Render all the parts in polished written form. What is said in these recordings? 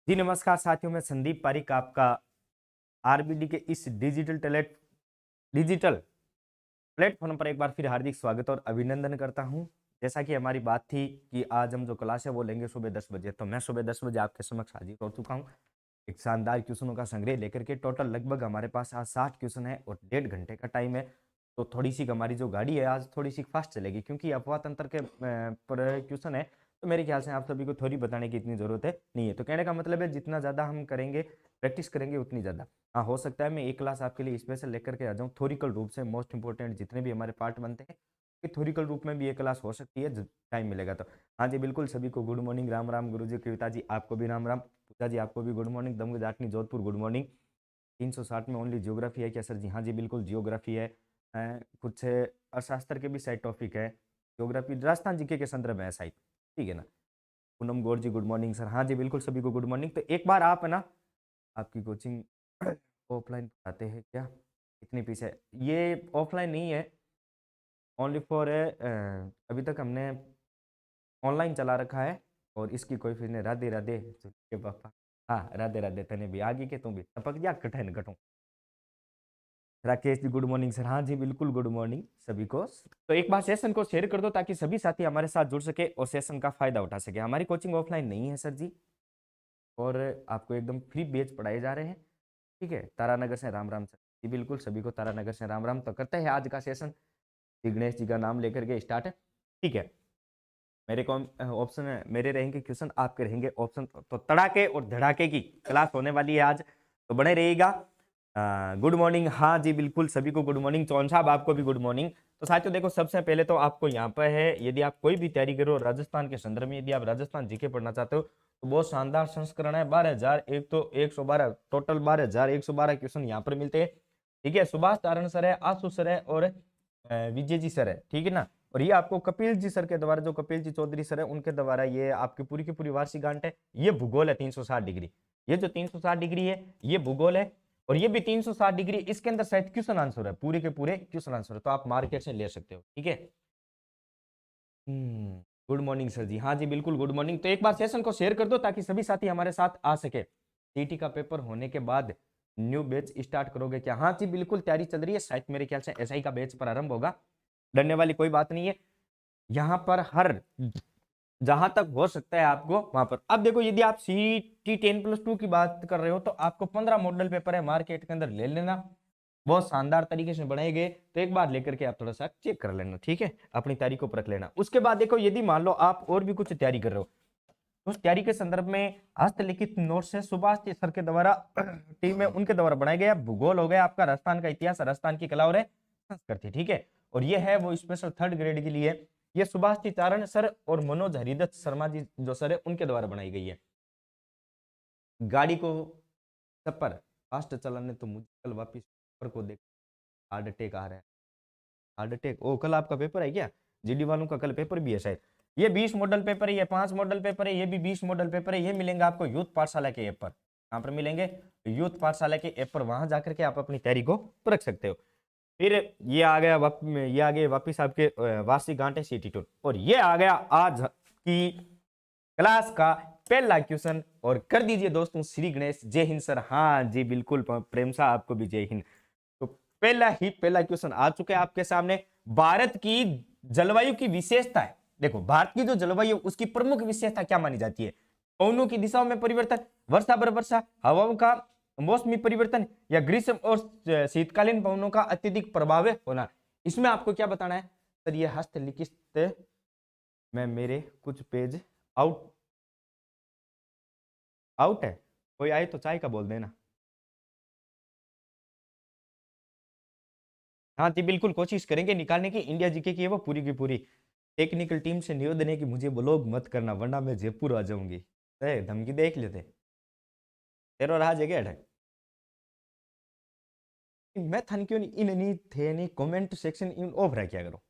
जी नमस्कार साथियों, मैं संदीप पारिक आपका आरबीडी के इस डिजिटल प्लेटफॉर्म पर एक बार फिर हार्दिक स्वागत और अभिनंदन करता हूं। जैसा कि हमारी बात थी कि आज हम जो क्लास है वो लेंगे सुबह 10 बजे, तो मैं सुबह 10 बजे आपके समक्ष हाजिर हो चुका हूं एक शानदार क्वेश्चनों का संग्रह लेकर के। टोटल लगभग हमारे पास आज 60 क्वेश्चन है और 1.5 घंटे का टाइम है। तो थोड़ी सी हमारी जो गाड़ी है आज थोड़ी सी फास्ट चलेगी क्योंकि अपवाह तंत्र के पर क्वेश्चन है। तो मेरे ख्याल से आप सभी को थोड़ी बताने की इतनी जरूरत है नहीं है। तो कहने का मतलब है जितना ज़्यादा हम करेंगे, प्रैक्टिस करेंगे, उतनी ज़्यादा। हाँ, हो सकता है मैं एक क्लास आपके लिए स्पेशल लेकर के आ जाऊँ थ्योरिकल रूप से। मोस्ट इंपोर्टेंट जितने भी हमारे पार्ट बनते हैं कि थ्योरिकल रूप में भी एक क्लास हो सकती है, टाइम मिलेगा तो। हाँ जी बिल्कुल, सभी को गुड मॉर्निंग, राम राम। गुरु जी, कविता जी आपको भी राम राम। पूजा जी आपको भी गुड मॉर्निंग। दमग जाटनी जोधपुर गुड मॉर्निंग। 360 में ओनली जियोग्राफी है क्या सर जी? हाँ जी बिल्कुल जियोग्राफी है। कुछ अर्थशास्त्र के भी साइड टॉपिक है। जियोग्राफी राजस्थान जीके के संदर्भ में है साइड, ठीक है ना। पूनम गौर जी गुड मॉर्निंग सर। हाँ जी बिल्कुल, सभी को गुड मॉर्निंग। तो एक बार आप है ना, आपकी कोचिंग ऑफलाइन पढ़ाते हैं क्या? इतनी फीस है? ये ऑफलाइन नहीं है, ओनली फॉर अभी तक हमने ऑनलाइन चला रखा है और इसकी कोई फीस नहीं। राधे राधे के पापा। हाँ राधे राधे, तने भी आगे के तू भी टपक जा कठिन कटू। Rakesh ji good morning sir. हाँ जी बिल्कुल, गुड मॉर्निंग सभी को। तो एक बार सेशन को शेयर कर दो ताकि सभी साथी हमारे साथ जुड़ सके और सेशन का फायदा उठा सके। हमारी कोचिंग ऑफलाइन नहीं है सर जी, और आपको एकदम फ्री बैच पढ़ाए जा रहे हैं, ठीक है। तारानगर से राम राम सर जी बिल्कुल, सभी को तारानगर से राम राम। तो करते हैं आज का सेशन, श्री गणेश जी का नाम लेकर के स्टार्ट है, ठीक है। मेरे कौन ऑप्शन है, मेरे रहेंगे क्वेश्चन, आपके रहेंगे ऑप्शन। तो तड़ाके और धड़ाके की क्लास होने वाली है आज, तो बने रहिएगा। Good morning. हाँ जी बिल्कुल, सभी को गुड मॉर्निंग। चौन साहब आपको भी गुड मॉर्निंग। तो साथियों देखो, सबसे पहले तो आपको यहाँ पर है, यदि आप कोई भी तैयारी करो राजस्थान के संदर्भ में, यदि आप राजस्थान जीके पढ़ना चाहते हो तो बहुत शानदार संस्करण है। 12,000 एक तो 112, टोटल 12,112 क्वेश्चन यहाँ पर मिलते हैं, ठीक है। सुभाष चारण सर है, आशु सर है और विजय जी सर है, ठीक है ना। और ये आपको कपिल जी सर के द्वारा, जो कपिल जी चौधरी सर है उनके द्वारा, ये आपकी पूरी की पूरी वार्षिक गांठ है। ये भूगोल है 360 डिग्री। ये जो 360 डिग्री है ये भूगोल है, और ये भी 360 डिग्री। इसके अंदर शायद क्वेश्चन आंसर है, पूरे के पूरे क्वेश्चन आंसर है, तो आप मार्केट से ले सकते हो, ठीक है। गुड मॉर्निंग सर जी। हाँ जी बिल्कुल, गुड मॉर्निंग। तो एक बार सेशन को शेयर कर दो ताकि सभी साथी हमारे साथ आ सके। सीटी का पेपर होने के बाद न्यू बैच स्टार्ट करोगे क्या? हाँ जी बिल्कुल, तैयारी चल रही है। शायद मेरे ख्याल से एसआई का बैच प्रारंभ होगा, डरने वाली कोई बात नहीं है। यहाँ पर हर जहां तक हो सकता है आपको वहां पर। अब देखो, यदि आप सीटी 10+2 की बात कर रहे हो तो आपको 15 मॉडल पेपर है मार्केट के अंदर, ले लेना। बहुत शानदार तरीके से बनाए गए, तो एक बार लेकर के आप थोड़ा सा चेक कर लेना, ठीक है। अपनी तैयारी को परख लेना। उसके बाद देखो, यदि मान लो आप और भी कुछ तैयारी कर रहे हो, उस तैयारी के संदर्भ में हस्तलिखित नोट्स है सुभाष सर के द्वारा, टीम में उनके द्वारा बनाया गया। भूगोल हो गया आपका, राजस्थान का इतिहास, राजस्थान की कला और संस्कृति, ठीक है। और ये है वो स्पेशल 3rd ग्रेड के लिए, ये सुभाष चारण सर और मनोज हरिदत्त शर्मा जी जो सर है उनके द्वारा बनाई गई है। गाड़ी को सफर फास्ट चलाने तो मुझे कल वापिस को देख हार्ट अटैक आ रहा है। Heart attack? ओ कल आपका पेपर है क्या? जीडी वालों का कल पेपर भी है शायद। ये 20 मॉडल पेपर है, ये 5 मॉडल पेपर है, ये भी 20 मॉडल पेपर है। ये मिलेंगे आपको यूथ पाठशाला के ऐप पर। कहाँ पर मिलेंगे? यूथ पाठशाला के ऐप पर। वहां जाकर के आप अपनी तैयारी को परख सकते हो। फिर ये आ गया ये आ गए वापिस आपके वार्षिक गांठे सीटी टूर, और ये आ गया आज की क्लास का पहला क्वेश्चन। और कर दीजिए दोस्तों श्री गणेश। जय हिंद सर। हाँ जी बिल्कुल, प्रेम साहब आपको भी जय हिंद। तो पहला क्वेश्चन आ चुका है आपके सामने। भारत की जलवायु की विशेषता है, देखो भारत की जो जलवायु उसकी प्रमुख विशेषता क्या मानी जाती है? पवनों की दिशाओं में परिवर्तन, वर्षा बरवर्षा, हवाओं का मौसमी परिवर्तन, या ग्रीष्म और शीतकालीन पवनों का अत्यधिक प्रभाव होना। इसमें आपको क्या बताना है सर? ये हस्तलिखित में मेरे कुछ पेज आउट आउट है, कोई आए तो चाय का बोल देना। हाँ जी बिल्कुल, कोशिश करेंगे निकालने की। इंडिया जीके की है वो पूरी की पूरी। टेक्निकल टीम से निवेदन है कि मुझे ब्लॉग मत करना वरना मैं जयपुर आ जाऊंगी। धमकी देख लेते तेरो राज है क्या? मैं थन क्यों नहीं इन नहीं थे नहीं कमेंट सेक्शन इन ऑफ रखा करो।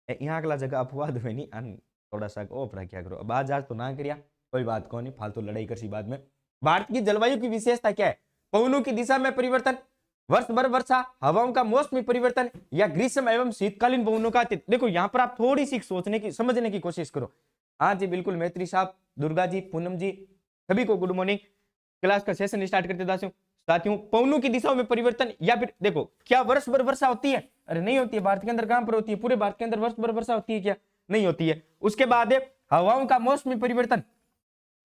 यहाँ अगला जगह अपवाद हुए नहीं अन थोड़ा सा ऑफ रखा करो। अब आज तो ना करिया, कोई बात को नहीं, फालतू लड़ाई कर सी बाद में। भारत की जलवायु की विशेषता क्या है? पवनों की दिशा में परिवर्तन, वर्ष भर वर्षा, हवाओं का मौसमी परिवर्तन, या ग्रीष्म एवं शीतकालीन पवनों का देखो यहाँ पर आप थोड़ी सी सोचने की समझने की कोशिश करो। हाँ जी बिल्कुल, मैत्री साहब, दुर्गा जी, पूनम जी, सभी को गुड मॉर्निंग। क्लास का सेशन स्टार्ट करते साथियों, पवनों की दिशाओं में परिवर्तन, या फिर देखो क्या वर्ष भर वर्षा होती है? अरे नहीं होती है। भारत के अंदर कहां पर होती है? पूरे भारत के अंदर वर्ष भर वर्षा होती है क्या? नहीं होती है। उसके बाद हवाओं का मौसमी परिवर्तन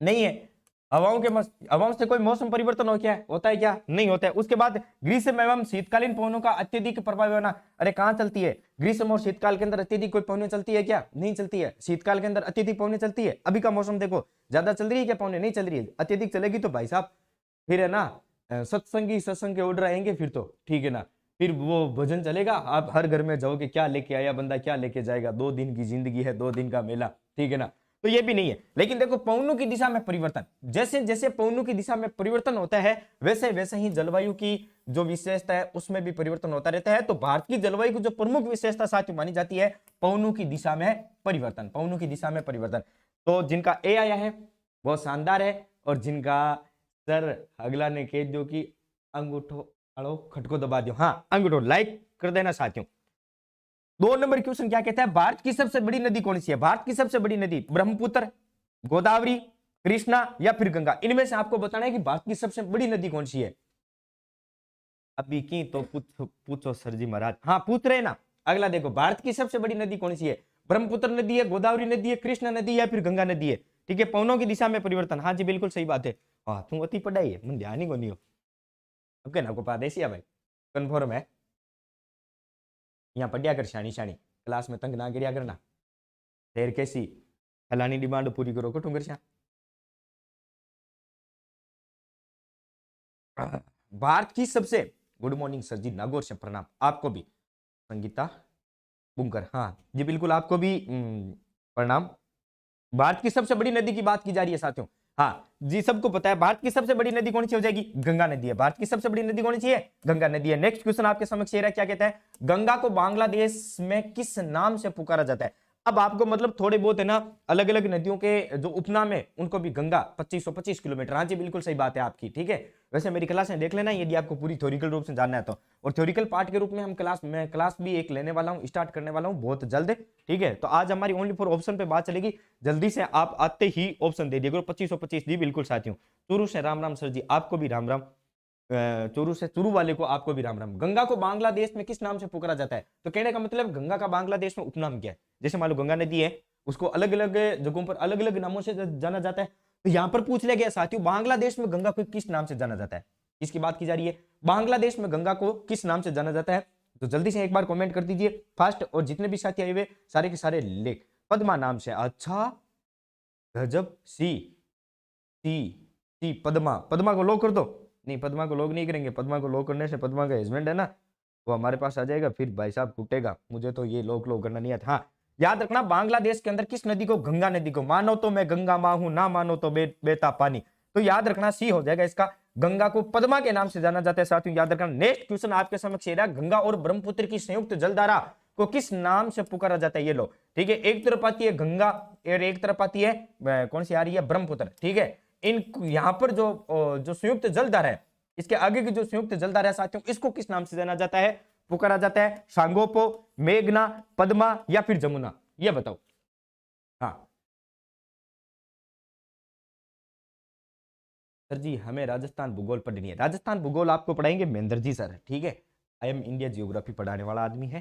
नहीं है। हवाओं से कोई मौसम परिवर्तन होता है क्या? नहीं होता है। उसके बाद ग्रीष्म एवं शीतकालीन पवनों का अत्यधिक प्रभाव होना। अरे कहां चलती है? ग्रीष्म और शीतकाल के अंदर अत्यधिक कोई पवनें चलती है क्या? नहीं चलती है। शीतकाल के अंदर अत्यधिक पवनें चलती है। अभी का मौसम देखो, ज्यादा चल रही है क्या पवनें? नहीं चल रही है। अत्यधिक चलेगी तो भाई साहब फिर है ना सत्संग के ऑर्डर आएंगे फिर तो, ठीक है ना। फिर वो भजन चलेगा, आप हर घर में जाओगे, क्या लेके आया बंदा, क्या लेके जाएगा, 2 दिन की जिंदगी है, 2 दिन का मेला, ठीक है ना। तो ये भी नहीं है। लेकिन देखो पवनों की दिशा में परिवर्तन, जैसे जैसे पवनों की दिशा में परिवर्तन होता है वैसे वैसे ही जलवायु की जो विशेषता है उसमें भी परिवर्तन होता रहता है। तो भारत की जलवायु की जो प्रमुख विशेषता साथियों मानी जाती है पवनों की दिशा में परिवर्तन। पवनों की दिशा में परिवर्तन, तो जिनका ए आया है वो शानदार है, और जिनका सर अगला ने कह दो कि अंगूठो अड़ो खटको दबा दो, हाँ अंगूठो लाइक कर देना साथियों। 2 नंबर क्वेश्चन क्या कहता है? भारत की सबसे बड़ी नदी कौन सी है? भारत की सबसे बड़ी नदी ब्रह्मपुत्र, गोदावरी, कृष्णा या फिर गंगा? इनमें से आपको बताना है कि भारत की सबसे बड़ी नदी कौन सी है। अभी की तो पूछो सर जी महाराज, हाँ पूछ रहे ना। अगला देखो, भारत की सबसे बड़ी नदी कौन सी है? ब्रह्मपुत्र नदी है, गोदावरी नदी है, कृष्णा नदी या फिर गंगा नदी है? ठीक है, पवनों की दिशा में परिवर्तन, हाँ जी बिल्कुल सही बात है। हाँ तू अति पढ़ाई है, मन ध्यान ही को नहीं हो। ओके ना, को पादेशिया भाई कन्फर्म है। यहाँ पढ़िया कर शानी शानी, क्लास में तंग ना गिरिया करना। देर कैसी फलानी डिमांड पूरी करो को ठुंगर श्या। भारत की सबसे, गुड मॉर्निंग सर जी, नागौर से प्रणाम आपको भी। संगीता बुंकर, हाँ जी बिल्कुल आपको भी प्रणाम। भारत की सबसे बड़ी नदी की बात की जा रही है साथियों। हाँ जी सबको पता है भारत की सबसे बड़ी नदी कौन सी हो जाएगी? गंगा नदी है। भारत की सबसे बड़ी नदी कौन सी है? गंगा नदी है। नेक्स्ट क्वेश्चन आपके समक्ष ये रहा, क्या कहता है? गंगा को बांग्लादेश में किस नाम से पुकारा जाता है? अब आपको मतलब थोड़े बहुत है ना अलग अलग नदियों के जो उपनाम है उनको भी गंगा 2525 किलोमीटर, हाँ जी बिल्कुल सही बात है आपकी, ठीक है। वैसे मेरी क्लास में देख लेना यदि आपको पूरी थ्योरिकल रूप से जानना है तो। और थ्योरिकल पार्ट के रूप में मैं क्लास भी एक लेने वाला हूँ, स्टार्ट करने वाला हूँ बहुत जल्द, ठीक है। तो आज हमारी ओनली फॉर ऑप्शन पे बात चलेगी, जल्दी से आप आते ही ऑप्शन दे दिए 2525 जी बिल्कुल साथियों। चूरू से राम राम सर जी, आपको भी राम राम। चूरू वाले को आपको भी राम राम। गंगा को बांग्लादेश में किस नाम से पुकारा जाता है? तो कहने का मतलब गंगा का बांग्लादेश में उपनाम क्या है? जैसे मान लो गंगा नदी है, उसको अलग अलग जगहों पर अलग अलग नामों से जाना जाता है। तो यहां पर पूछ लिया गया साथियों, बांग्लादेश में गंगा को किस नाम से जाना जाता है? इसकी बात की जा रही है, बांग्लादेश में गंगा को किस नाम से जाना जाता है? तो जल्दी से एक बार कमेंट कर दीजिए फास्ट। और जितने भी साथी आए हुए सारे के सारे लेख पद्मा नाम से। अच्छा गजब, सी सी सी पद्मा, पद्मा को लॉक कर दो। नहीं पद्मा को लॉक नहीं करेंगे, पद्मा को लॉक करने से पद्मा का हस्बैंड है ना वो हमारे पास आ जाएगा, फिर भाई साहब कूटेगा। मुझे तो ये लॉक करना नहीं आता। हाँ याद रखना, बांग्लादेश के अंदर किस नदी को? गंगा नदी को। मानो तो मैं गंगा मां हूं, ना मानो तो बेता पानी। तो याद रखना सी हो जाएगा इसका। गंगा को पद्मा के नाम से जाना जाता है साथियों, याद रखना। नेक्स्ट क्वेश्चन आपके समक्ष ये रहा, गंगा और ब्रह्मपुत्र की संयुक्त जलधारा को किस नाम से पुकारा जाता है? ये लो, ठीक है। एक तरफ आती है गंगा और एक तरफ आती है कौन सी आ रही है? ब्रह्मपुत्र, ठीक है। इन यहाँ पर जो संयुक्त जलधारा है, इसके आगे की जो संयुक्त जलधारा है साथियों, इसको किस नाम से जाना जाता है, पुकारा जाता है? सांगोपो, मेघना, पद्मा या फिर जमुना? ये बताओ। हाँ सर जी हमें राजस्थान भूगोल पढ़नी है। राजस्थान भूगोल आपको पढ़ाएंगे महेंद्र जी सर, ठीक है। आई एम इंडिया जियोग्राफी पढ़ाने वाला आदमी है,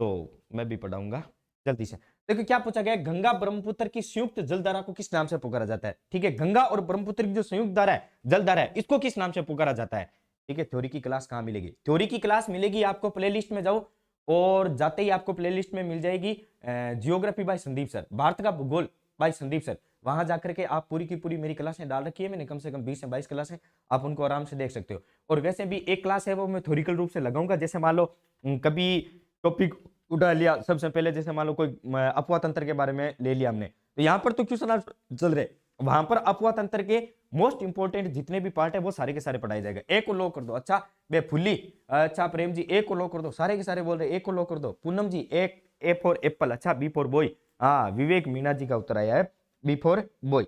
तो मैं भी पढ़ाऊंगा जल्दी से। देखो क्या पूछा गया, गंगा ब्रह्मपुत्र की संयुक्त जलधारा को किस नाम से पुकारा जाता है? ठीक है, गंगा और ब्रह्मपुत्र की जो संयुक्त धारा है, जलधारा है, इसको किस नाम से पुकारा जाता है? ठीक है, थ्योरी की क्लास कहां मिलेगी? थ्योरी की क्लास मिलेगी आपको प्लेलिस्ट में जाओ, और जाते ही आपको प्लेलिस्ट में मिल जाएगी geography by Sandeep sir, Bharat का भूगोल बाय संदीप सर। वहां जाकर के आप पूरी की पूरी मेरी क्लासें डाल रखी है मैंने, कम से कम 20 से 22 क्लासें, आप उनको आराम से देख सकते हो। और वैसे भी एक क्लास है वो मैं थ्योरिकल रूप से लगाऊंगा। जैसे मान लो कभी टॉपिक उठा लिया, सबसे पहले जैसे मान लो कोई अफवाह तंत्र के बारे में ले लिया हमने, तो यहाँ पर तो क्वेश्चन चल रहे, वहां पर अफवाह तंत्र के मोस्ट इंपोर्टेंट जितने भी पार्ट है वो सारे के सारे पढ़ाए जाएगा। एक को लो कर दो, अच्छा बे फुल्ली, अच्छा प्रेम जी एक को लो कर दो, सारे के सारे बोल रहे एक को लो कर दो। पूनम जी एक, ए फॉर एप्पल, अच्छा बी फॉर बॉय, हाँ विवेक मीना जी का उत्तर आया है B for boy.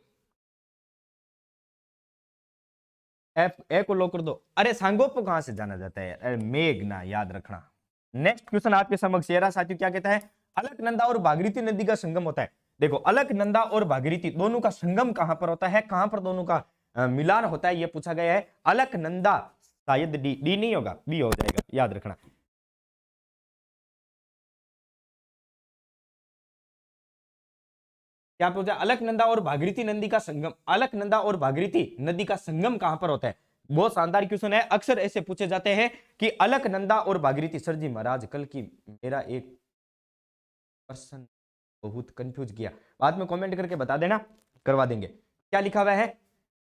F A को लो कर दो। अरे सांगोप को कहां से जाना जाता है? अरे मेघना, याद रखना। नेक्स्ट क्वेश्चन आपके समक्ष ये रहा साथियों, क्या कहता है? अलकनंदा और भागीरथी नदी का संगम होता है। देखो अलकनंदा और भागीरथी दोनों का संगम कहां पर होता है? कहां पर दोनों का मिलान होता है, ये पूछा गया है। अलकनंदा शायद डी, डी नहीं होगा, बी हो जाएगा, याद रखना। क्या पूछा? अलकनंदा और भागीरथी नदी का संगम, अलकनंदा और भागीरथी नदी का संगम कहां पर होता है? बहुत शानदार क्वेश्चन है, अक्सर ऐसे पूछे जाते हैं कि अलकनंदा और भागीरथी। सर जी महाराज कल की मेरा एक पर्सन बहुत कंफ्यूज किया, बाद में कमेंट करके बता देना, करवा देंगे। क्या लिखा हुआ है?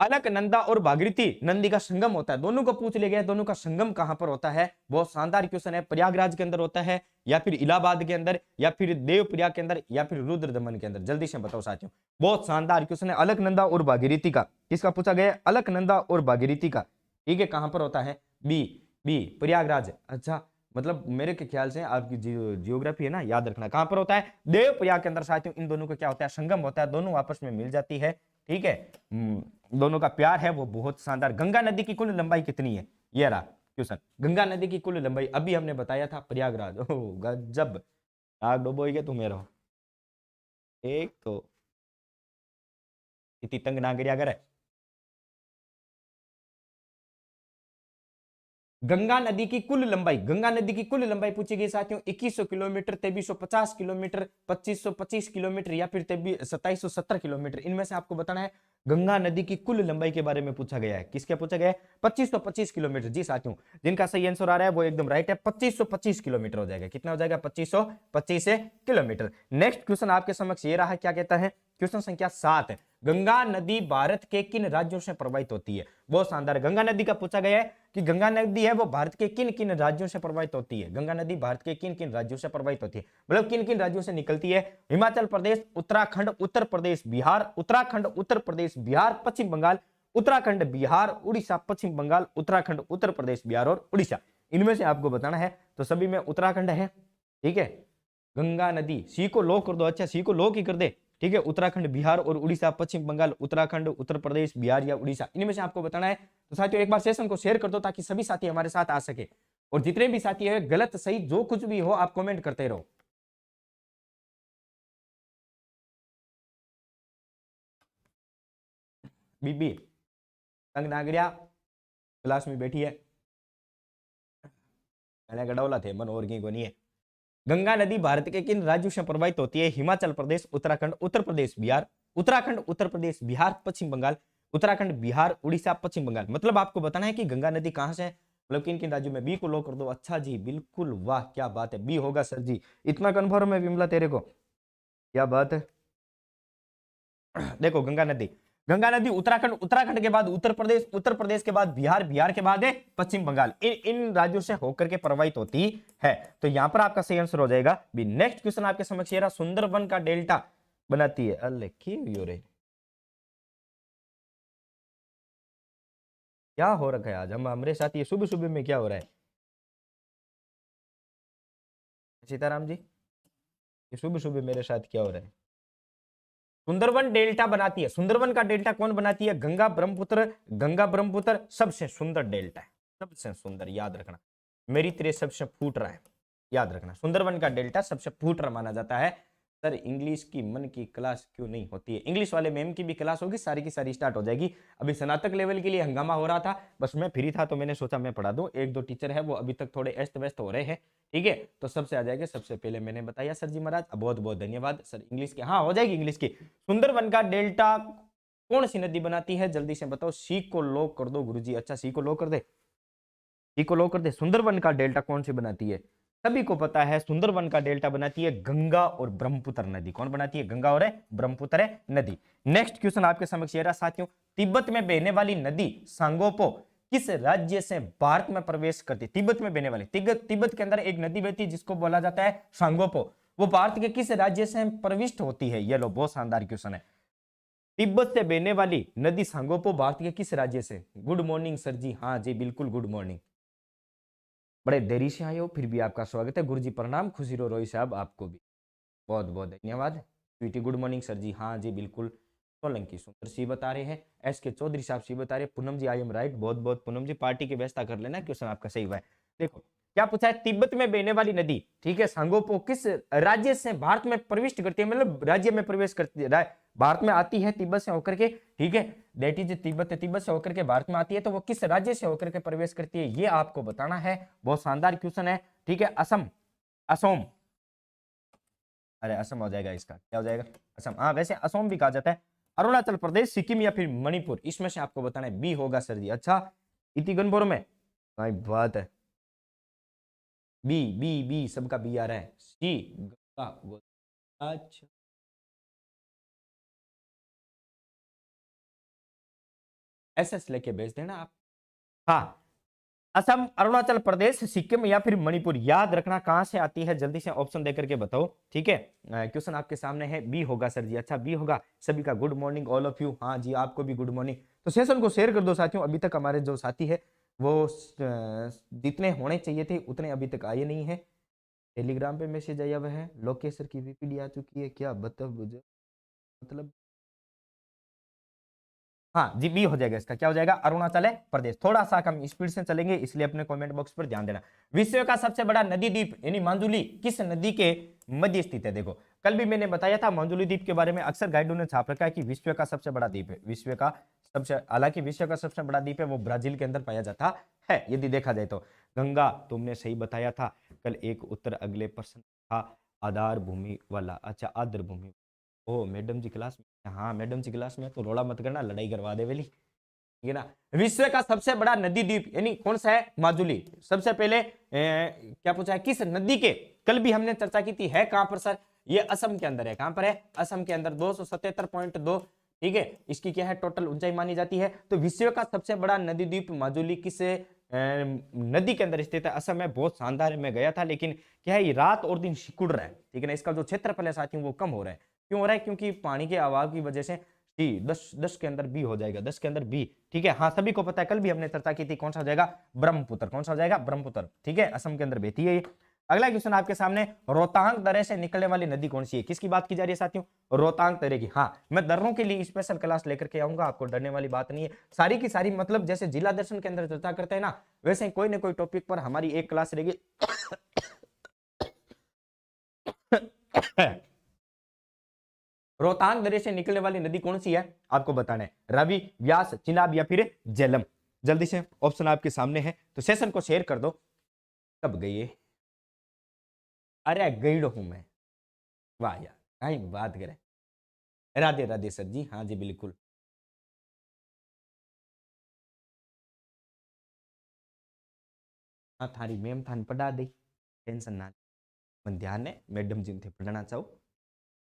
अलकनंदा और भागीरथी नदी का संगम होता है, दोनों को पूछ लिया गया, दोनों का संगम कहां पर होता है? बहुत शानदार क्वेश्चन है। प्रयागराज के अंदर होता है, या फिर इलाहाबाद के अंदर, या फिर देवप्रयाग के अंदर, या फिर रुद्रदमन के अंदर? जल्दी से बताओ साथियों, बहुत शानदार क्वेश्चन है। अलकनंदा और भागीरथी का किसका पूछा गया है? अलकनंदा और भागीरथी का, ठीक है, कहां पर होता है? B, B Prayagraj. अच्छा, मतलब मेरे के ख्याल से आपकी जियोग्राफी है ना, याद रखना कहां पर होता है? देवप्रयाग के अंदर साथियों। इन दोनों का क्या होता है? संगम होता है, दोनों आपस में मिल जाती है, ठीक है। दोनों का प्यार है वो बहुत शानदार। गंगा नदी की कुल लंबाई कितनी है? ये रहा क्वेश्चन, गंगा नदी की कुल लंबाई। अभी हमने बताया था प्रयागराज। ओह गजब, आग डुबोएगे तुम मेरो, एक तो इतनी तंग ना करिया करे। गंगा नदी की कुल लंबाई, गंगा नदी की कुल लंबाई पूछी गई साथियों, 2100 किलोमीटर, 2350 किलोमीटर, 2525 किलोमीटर, या फिर 2770 किलोमीटर। इनमें से आपको बताना है। गंगा नदी की कुल लंबाई के बारे में पूछा गया है। किसके पूछा गया है? 2525 किलोमीटर। जी साथियों, जिनका सही आंसर आ रहा है वो एकदम राइट है, 2525 किलोमीटर हो जाएगा। कितना हो जाएगा? 2525 किलोमीटर। नेक्स्ट क्वेश्चन आपके समक्ष ये रहा, क्या कहता है? क्वेश्चन संख्या 7 है, गंगा नदी भारत के किन राज्यों से प्रवाहित होती है? बहुत शानदार, गंगा नदी का पूछा गया है कि गंगा नदी है वो भारत के किन किन राज्यों से प्रवाहित होती है? गंगा नदी भारत के किन किन राज्यों से प्रवाहित होती है, मतलब किन किन राज्यों से निकलती है? हिमाचल प्रदेश, उत्तराखंड, उत्तर प्रदेश, बिहार, उत्तराखंड, उत्तर प्रदेश, बिहार, पश्चिम बंगाल, उत्तराखंड, बिहार, उड़ीसा, पश्चिम बंगाल, उत्तराखंड, उत्तर प्रदेश, बिहार और उड़ीसा। इनमें से आपको बताना है, तो सभी में उत्तराखंड है, ठीक है। गंगा नदी, सी को लॉक कर दो, अच्छा सी को लॉक ही कर दे, ठीक है। उत्तराखंड, बिहार और उड़ीसा, पश्चिम बंगाल, उत्तराखंड, उत्तर प्रदेश, बिहार या उड़ीसा, इनमें से आपको बताना है। तो साथियों एक बार सेशन को शेयर कर दो ताकि सभी साथी हमारे साथ आ सके, और जितने भी साथी है गलत सही जो कुछ भी हो आप कमेंट करते रहो। बीबी तंग नागरिया क्लास में बैठी है, गडौला थे मन और को नहीं है। गंगा नदी भारत के किन राज्यों से प्रवाहित होती है? हिमाचल प्रदेश, उत्तराखंड, उत्तर प्रदेश, बिहार, उत्तराखंड, उत्तर प्रदेश, बिहार, पश्चिम बंगाल, उत्तराखंड, बिहार, उड़ीसा, पश्चिम बंगाल। मतलब आपको बताना है कि गंगा नदी कहां से है, मतलब किन किन राज्यों में। बी को लॉक कर दो, अच्छा जी बिल्कुल, वाह क्या बात है, बी होगा सर जी, इतना कन्फर्म है विमला तेरे को, क्या बात है। देखो गंगा नदी, गंगा नदी उत्तराखंड, उत्तराखंड के बाद उत्तर प्रदेश, उत्तर प्रदेश के बाद बिहार, बिहार के बाद है पश्चिम बंगाल, इन राज्यों से होकर के प्रवाहित होती है। तो यहां पर आपका सही आंसर हो जाएगा बी। नेक्स्ट क्वेश्चन आपके समक्ष ये रहा, सुंदरबन का डेल्टा बनाती है, अल्ले क्यों रे, क्या हो रखा है आज हम हमारे साथ, ये सुबह सुबह में क्या हो रहा है? सीताराम जी, ये सुबह सुबह मेरे साथ क्या हो रहा है? सुंदरबन डेल्टा बनाती है, सुंदरबन का डेल्टा कौन बनाती है? गंगा ब्रह्मपुत्र, गंगा ब्रह्मपुत्र सबसे सुंदर डेल्टा है, सबसे सुंदर, याद रखना। मेरी तेरे सबसे फूट रहा है, याद रखना, सुंदरबन का डेल्टा सबसे फूट रहा माना जाता है। सर इंग्लिश की मन की क्लास क्यों नहीं होती है? इंग्लिश वाले मैम की भी क्लास होगी, सारी की सारी स्टार्ट हो जाएगी। अभी स्नातक लेवल के लिए हंगामा हो रहा था, बस मैं फ्री था तो मैंने सोचा मैं पढ़ा दूं। एक दो टीचर है वो अभी तक थोड़े अस्त व्यस्त हो रहे हैं, ठीक है, तो सबसे आ जाएगा। सबसे पहले मैंने बताया सर जी महाराज, बहुत बहुत धन्यवाद सर। इंग्लिश की हाँ हो जाएगी, इंग्लिश की। सुंदरबन का डेल्टा कौन सी नदी बनाती है? जल्दी से बताओ, सी को लॉक कर दो गुरुजी, अच्छा सी को लॉक कर दे, सी को लॉक कर दे। सुंदरबन का डेल्टा कौन सी बनाती है? सभी को पता है, सुंदरबन का डेल्टा बनाती है गंगा और ब्रह्मपुत्र नदी। कौन बनाती है? गंगा और ब्रह्मपुत्र नदी। नेक्स्ट क्वेश्चन आपके समक्ष ये रहा साथियों, तिब्बत में बहने वाली नदी सांगोपो किस राज्य से भारत में प्रवेश करती? तिब्बत में बहने वाली, तिब्बत के अंदर एक नदी बहती है जिसको बोला जाता है सांगोपो, वो भारत के किस राज्य से प्रविष्ट होती है? ये लो बहुत शानदार क्वेश्चन है। तिब्बत से बहने वाली नदी सांगोपो भारत के किस राज्य से? गुड मॉर्निंग सर जी, हाँ जी बिल्कुल गुड मॉर्निंग, बड़े देरी से आए हो फिर भी आपका स्वागत है। गुरुजी प्रणाम, खुशी रो रोई साहब आपको भी बहुत बहुत धन्यवाद। स्वीटी गुड मॉर्निंग सर जी, हाँ जी बिल्कुल। सोलंकी सुंदर सी बता रहे हैं, एस के चौधरी साहब सी बता रहे हैं, पूनम जी आई एम राइट, बहुत बहुत पूनम जी, पार्टी की व्यवस्था कर लेना, क्वेश्चन आपका सही हुआ है। देखो क्या पूछा है, तिब्बत में बहने वाली नदी, ठीक है, सांगोपो किस राज्य से भारत में प्रविष्ट करती है, मतलब राज्य में प्रवेश करती है, भारत में आती है तिब्बत से होकर के, ठीक है, दैट इज तिब्बत, तिब्बत से होकर के भारत में आती है, तो वो किस राज्य से होकर के प्रवेश करती है, ये आपको बताना है। बहुत शानदार क्वेश्चन है, ठीक है। असम, असोम, अरे असम हो जाएगा, इसका क्या हो जाएगा, असम। हाँ वैसे असम भी कहा जाता है। अरुणाचल प्रदेश, सिक्किम या फिर मणिपुर, इसमें से आपको बताना है, बी होगा सर जी। अच्छा, इति गणपुर में भाई बात है, बी बी बी, सबका बी आ रहा है, सी अच्छा, एसएस लेके भेज देना आप। हाँ, असम, अरुणाचल प्रदेश, सिक्किम या फिर मणिपुर, याद रखना कहां से आती है, जल्दी से ऑप्शन देकर के बताओ, ठीक है। क्वेश्चन आपके सामने है, बी होगा सर जी। अच्छा, बी होगा। सभी का good morning all of you, हाँ जी आपको भी गुड मॉर्निंग। तो सेशन को शेयर कर दो साथियों, अभी तक हमारे जो साथी है वो जितने होने चाहिए थे उतने अभी तक आए नहीं है। टेलीग्राम पे मैसेज आया हुआ है, लोकेशन की वीपीडी आ चुकी है, क्या बताओ मुझे, मतलब हाँ जी, बी हो जाएगा, इसका क्या हो जाएगा, अरुणाचल प्रदेश। थोड़ा सा कम स्पीड से चलेंगे इसलिए अपने कमेंट बॉक्स पर ध्यान देना। विश्व का सबसे बड़ा नदी द्वीप यानी मांजुली किस नदी के मध्य स्थित है, देखो कल भी मैंने बताया था मांजुली द्वीप के बारे में, अक्सर गाइडों ने छाप रखा है कि विश्व का सबसे बड़ा द्वीप है, विश्व का सबसे, हालांकि विश्व का सबसे बड़ा द्वीप है वो ब्राजील के अंदर पाया जाता है यदि देखा जाए तो। गंगा, तुमने सही बताया था कल, एक उत्तर अगले प्रश्न था, आधार भूमि वाला, अच्छा आर्द्र भूमि, ओ मैडम जी क्लास में, हाँ मैडम जी क्लास में, तो रोड़ा मत करना, लड़ाई करवा दे वेली, ठीक है ना। विश्व का सबसे बड़ा नदी द्वीप यानी कौन सा है, माजुली। सबसे पहले क्या पूछा है, किस नदी के, कल भी हमने चर्चा की थी, है कहां पर सर, ये असम के अंदर है, कहां पर है, असम के अंदर, 277.2, ठीक है, इसकी क्या है टोटल ऊंचाई मानी जाती है। तो विश्व का सबसे बड़ा नदी द्वीप माजुली किस नदी के अंदर स्थित है, असम में। बहुत शानदार है, मैं गया था, लेकिन क्या है ये रात और दिन सिकुड़ रहा है, ठीक है ना, इसका जो क्षेत्रफल है साथियों वो कम हो रहा है। क्यों हो रहा है, क्योंकि पानी के अभाव की वजह से। डी 10 के अंदर बी हो जाएगा, 10 के अंदर बी, ठीक है। हाँ सभी को पता है, कल भी हमने चर्चा की थी, कौन सा हो जाएगा, ब्रह्मपुत्र, कौन सा हो जाएगा, ब्रह्मपुत्र, ठीक है, असम के अंदर बहती है ये। अगला क्वेश्चन आपके सामने, रोहतांग दर्रे से निकलने वाली नदी कौन सी है, किसकी बात की जा रही है साथियों, रोहतांग दर्रे की। हाँ मैं दर्रों के लिए स्पेशल क्लास लेकर के आऊंगा, आपको डरने वाली बात नहीं है, सारी की सारी, मतलब जैसे जिला दर्शन के अंदर चर्चा करते हैं ना, वैसे कोई ना कोई टॉपिक पर हमारी एक क्लास रहेगी। रोहतांग दर्रे से निकलने वाली नदी कौन सी है, आपको बताना है, रावी, व्यास, चिनाब या फिर झेलम। जल्दी से ऑप्शन आपके सामने है, तो सेशन को शेयर कर दो। कब गई, अरे गई हूं मैं, वाह यार, कहीं बात करें। राधे राधे सर जी, हाँ जी बिल्कुल। हाँ थारी मैम थान पढ़ा दी, टेंशन ना, मन ध्यान है मैडम जी थे पढ़ना चाहो।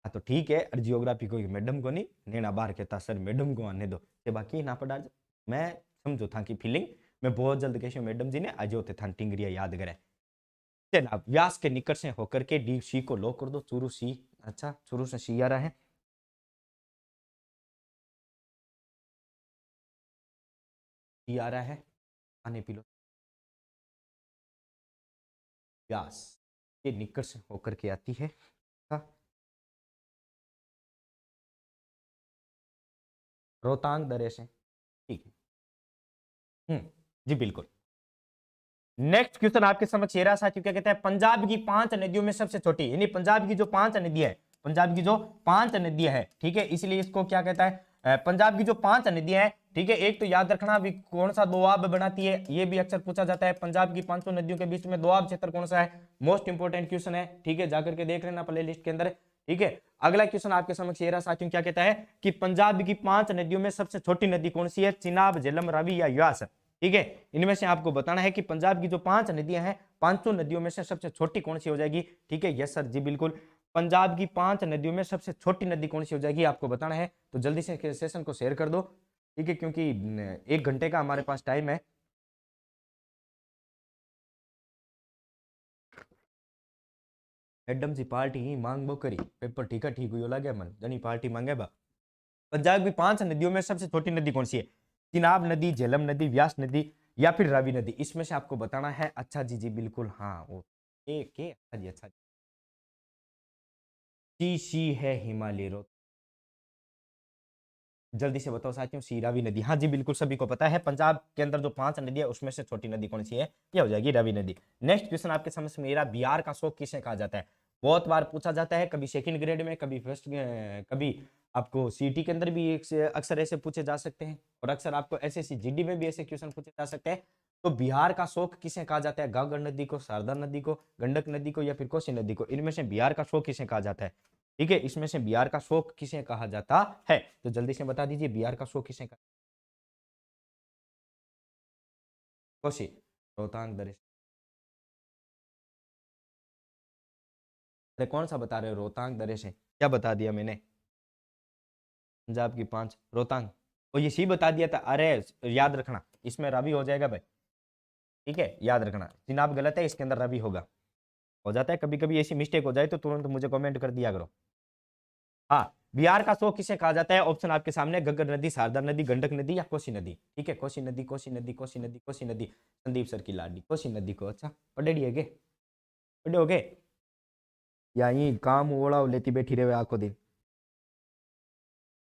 हाँ तो ठीक है, और जियोग्राफी को मैडम को नहीं नेना बाहर कहता, सर मैडम को आने दो, ते बाकी ना पढ़ा। मैं समझो था कि फीलिंग, मैं बहुत जल्द कैसे मैडम जी ने आज होते था टिंगरिया याद करे। चल व्यास के निकट से होकर के डी सी को लो कर दो, चुरू सी, अच्छा चुरू से सी आ रहा है, सी आ रहा है, पानी पी लो। व्यास के निकट से होकर के आती है, हाँ, रोहतांग दर्रे से, ठीक है। जी बिल्कुल। नेक्स्ट क्वेश्चन आपके समक्ष ये रहा साथियों, क्या कहता है, पंजाब की 5 नदियों में सबसे छोटी, यानी पंजाब की जो 5 नदियां है, पंजाब की जो 5 नदियां है, ठीक है, इसलिए इसको क्या कहता है, पंजाब की जो 5 नदियां हैं, ठीक है। एक तो याद रखना भी कौन सा दोआब बनाती है, ये भी अक्सर पूछा जाता है, पंजाब की 500 नदियों के बीच में दोआब क्षेत्र कौन सा है, मोस्ट इंपोर्टेंट क्वेश्चन है, ठीक है, जाकर के देख लेना प्ले लिस्ट के अंदर, ठीक है। अगला क्वेश्चन आपके समक्ष ये रहा साथियों, क्या कहता है कि पंजाब की 5 नदियों में सबसे छोटी नदी कौन सी है, चिनाब, झेलम, रावी या व्यास, ठीक है। इनमें से आपको बताना है कि पंजाब की जो 5 नदियां हैं, 500 नदियों में से सबसे छोटी कौन सी हो जाएगी, ठीक है। यस सर जी बिल्कुल, पंजाब की 5 नदियों में सबसे छोटी नदी कौन सी हो जाएगी आपको बताना है, तो जल्दी से सेशन को शेयर कर दो, ठीक है, क्योंकि 1 घंटे का हमारे पास टाइम है। मैडम जी पार्टी ही मांग बो करी, पेपर ठीक है, ठीक हुई लगे मन जनी पार्टी मांगे बा। पंजाब की 5 नदियों में सबसे छोटी नदी कौन सी है, चिनाब नदी, झेलम नदी, व्यास नदी या फिर रावी नदी, इसमें से आपको बताना है। अच्छा जी जी बिल्कुल, हाँ वो के अच्छा जी, अच्छा सी सी है हिमालय रो, जल्दी से बताओ साथियों, सी रावी नदी। हाँ जी बिल्कुल, सभी को पता है। पंजाब के अंदर जो 5 नदी है उसमें से छोटी नदी कौन सी है? ये हो जाएगी रावी नदी। नेक्स्ट क्वेश्चन आपके समझ में मेरा, बिहार का शोक किसे कहा जाता है? बहुत बार पूछा जाता है, कभी सेकंड ग्रेड में, कभी फर्स्ट, कभी आपको सीटी के अंदर भी अक्सर ऐसे पूछे जा सकते हैं, और अक्सर आपको एसएससी जीडी में भी ऐसे क्वेश्चन पूछे जा सकते हैं। तो बिहार का शोक किसे कहा जाता है? घाघर नदी को, शारदा नदी को, गंडक नदी को, या फिर कोसी नदी को? इनमें से बिहार का शोक किसे कहा जाता है? ठीक है, इसमें से बिहार का शोक किसे कहा जाता है? तो जल्दी से बता दीजिए, बिहार का शोक किसे कहा? कोसी, रोहतांग दर्रे। अरे कौन सा बता रहे हो? रोहतांग दर्रे से क्या बता दिया मैंने? पंजाब की 5 रोहतांग, और ये सी बता दिया था। अरे याद रखना, इसमें रवि हो जाएगा भाई, ठीक है, याद रखना। जनाब गलत है, इसके अंदर रवि होगा। हो जाता है कभी कभी, ऐसी मिस्टेक हो जाए तो तुरंत मुझे कमेंट कर दिया करो। हाँ, बिहार का शोक किसे कहा जाता है? ऑप्शन आपके सामने, घग्गर नदी, शारदा नदी, गंडक नदी, या कोसी नदी। ठीक है, कोसी नदी, कोसी नदी, कोसी नदी, कोसी नदी। संदीप सर की लाडली कोसी नदी को। अच्छा, पढ़े गए, पढ़े हो गए, या यही काम ओला लेती बैठी रहे आखो दिन?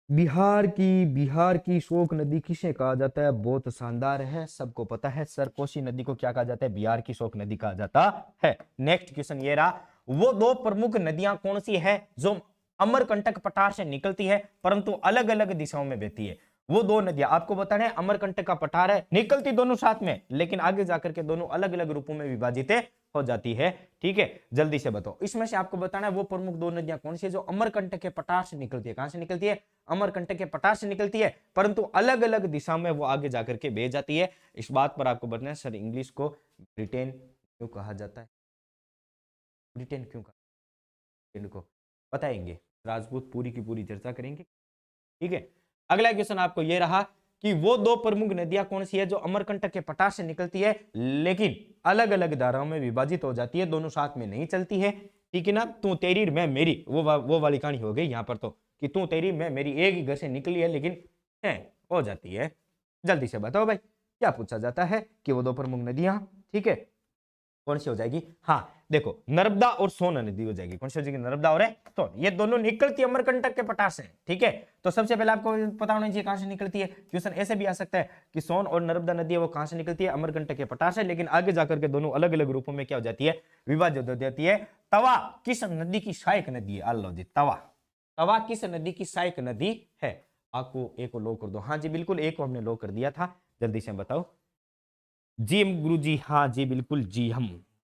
बिहार की शोक नदी किसे कहा जाता है? बहुत शानदार है, सबको पता है सर, कोसी नदी को क्या कहा जाता है? बिहार की शोक नदी कहा जाता है। नेक्स्ट क्वेश्चन ये रहा, वो 2 प्रमुख नदियां कौन सी है जो अमरकंटक पठार से निकलती है परंतु अलग अलग दिशाओं में बहती है? वो 2 नदियां आपको बताना है, अमरकंटक का पठार है, निकलती दोनों साथ में, लेकिन आगे जाकर के दोनों अलग अलग रूपों में विभाजित हो जाती है। ठीक है, जल्दी से बताओ, इसमें से आपको बताना है वो प्रमुख 2 नदियां कौन सी है जो अमरकंटक के पठार से निकलती है? कहां से निकलती है? अमरकंटक के पठार से निकलती है, परंतु अलग अलग दिशा में वो आगे जाकर के बह जाती है। इस बात पर आपको बताना है सर, इंग्लिश को ब्रिटेन क्यों कहा जाता है? ब्रिटेन क्यों कहा? इनको बताएंगे, राजपूत पूरी की पूरी चर्चा करेंगे। ठीक है, अगला क्वेश्चन आपको यह रहा कि वो 2 प्रमुख नदियां कौन सी है जो अमरकंटक के पठार से निकलती है लेकिन अलग अलग धाराओं में विभाजित हो जाती है, दोनों साथ में नहीं चलती है। ठीक है ना, तू तेरी मैं मेरी, वो वाली कहानी हो गई यहां पर तो, कि तू तेरी मैं मेरी, एक ही घर से निकली है लेकिन है हो जाती है। जल्दी से बताओ भाई, क्या पूछा जाता है कि वो 2 प्रमुख नदियां, ठीक है, कौन सी हो जाएगी? हाँ देखो, नर्मदा और सोन नदी हो जाएगी। कौन सी हो जाएगी? नर्मदा और सोन, ये दोनों निकलती है अमरकंटक के पठार से। ठीक है, तो सबसे पहले आपको पता होना चाहिए कहां से निकलती है। क्वेश्चन ऐसे भी आ सकता है कि सोन और नर्मदा नदी है वो कहां से निकलती है? अमरकंटक के पठार से, लेकिन आगे जाकर के दोनों अलग अलग रूपों में क्या हो जाती है? विभाजित हो जाती है। तवा किस नदी की सहायक नदी है? लो जी, तवा, तवा किस नदी की सहायक नदी है? आपको एक को लो कर दो। हाँ जी बिल्कुल, एक को हमने लो कर दिया था। जल्दी से बताओ जी गुरु जी। हाँ जी बिल्कुल जी, हम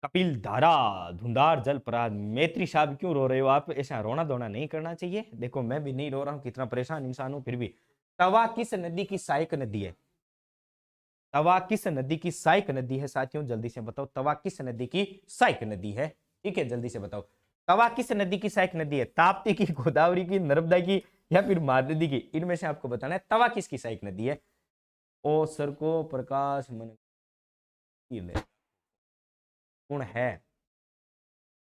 कपिल धारा, धुंधार जलप्रपात। मैत्री साहब क्यों रो रहे हो आप? ऐसा रोना धोना नहीं करना चाहिए। देखो मैं भी नहीं रो रहा हूँ, कितना परेशान इंसान हूं फिर भी। तवा किस नदी की सहायक नदी है? तवा किस नदी की सहायक नदी है साथियों? जल्दी से बताओ, तवा किस नदी की सहायक नदी है? ठीक है, जल्दी से बताओ, तवा किस नदी की सहायक नदी है? ताप्ती की, गोदावरी की, नर्मदा की, या फिर महानदी की? इनमें से आपको बताना है तवा किसकी सहायक नदी है। ओ सर को प्रकाश मन कौन है?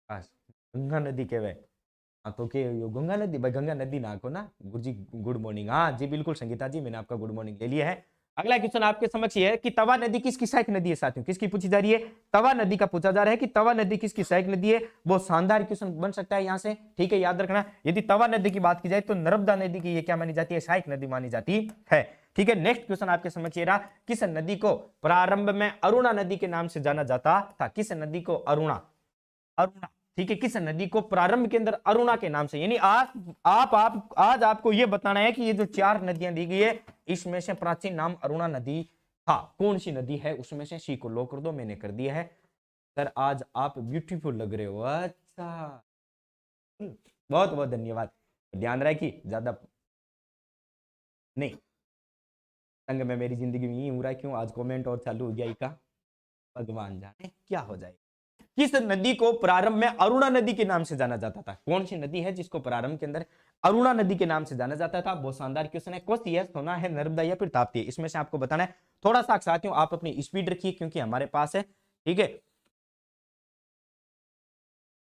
बस, गंगा नदी कहवे। हाँ तो के यो गंगा नदी भाई, गंगा नदी ना को ना गुरुजी। गुड मॉर्निंग, हाँ जी बिल्कुल संगीता जी, मैंने आपका गुड मॉर्निंग ले लिया है। अगला क्वेश्चन आपके समक्ष ये है कि तवा नदी किसकी सहायक नदी है साथियों? किसकी पूछी जा रही है? तवा नदी का पूछा जा रहा है कि तवा नदी किसकी सहायक नदी है। बहुत शानदार क्वेश्चन बन सकता है यहाँ से। ठीक है, याद रखना, यदि तवा नदी की बात की जाए तो नर्मदा नदी की ये क्या मानी जाती है? सहायक नदी मानी जाती है। ठीक है, नेक्स्ट क्वेश्चन आपके समक्ष ये रहा, किस नदी को प्रारंभ में अरुणा नदी के नाम से जाना जाता था? किस नदी को अरुणा, अरुणा, ठीक है, किस नदी को प्रारंभ के अंदर अरुणा के नाम से, यानी आप आज आपको यह बताना है कि ये जो 4 नदियां दी गई है इसमें से प्राचीन नाम अरुणा नदी था। कौन सी नदी है उसमें से? सी को लो कर दो, मैंने कर दिया है। सर आज आप ब्यूटीफुल लग रहे हो। अच्छा, बहुत बहुत धन्यवाद। ध्यान रहे कि ज्यादा नहीं, संग में मेरी जिंदगी में ही हो रहा है, क्यों आज कमेंट और चालू हो गया इसका, भगवान जाने क्या हो जाए। किस नदी को प्रारंभ में अरुणा नदी के नाम से जाना जाता था? कौन सी नदी है जिसको प्रारंभ के अंदर अरुणा नदी के नाम से जाना जाता था? बहुत शानदार क्वेश्चन है। कोसी है, सोना है, नर्मदा या फिर ताप्ती है? इसमें से आपको बताना है। थोड़ा सा साथियों आप अपनी स्पीड रखिए क्योंकि हमारे पास है, ठीक है,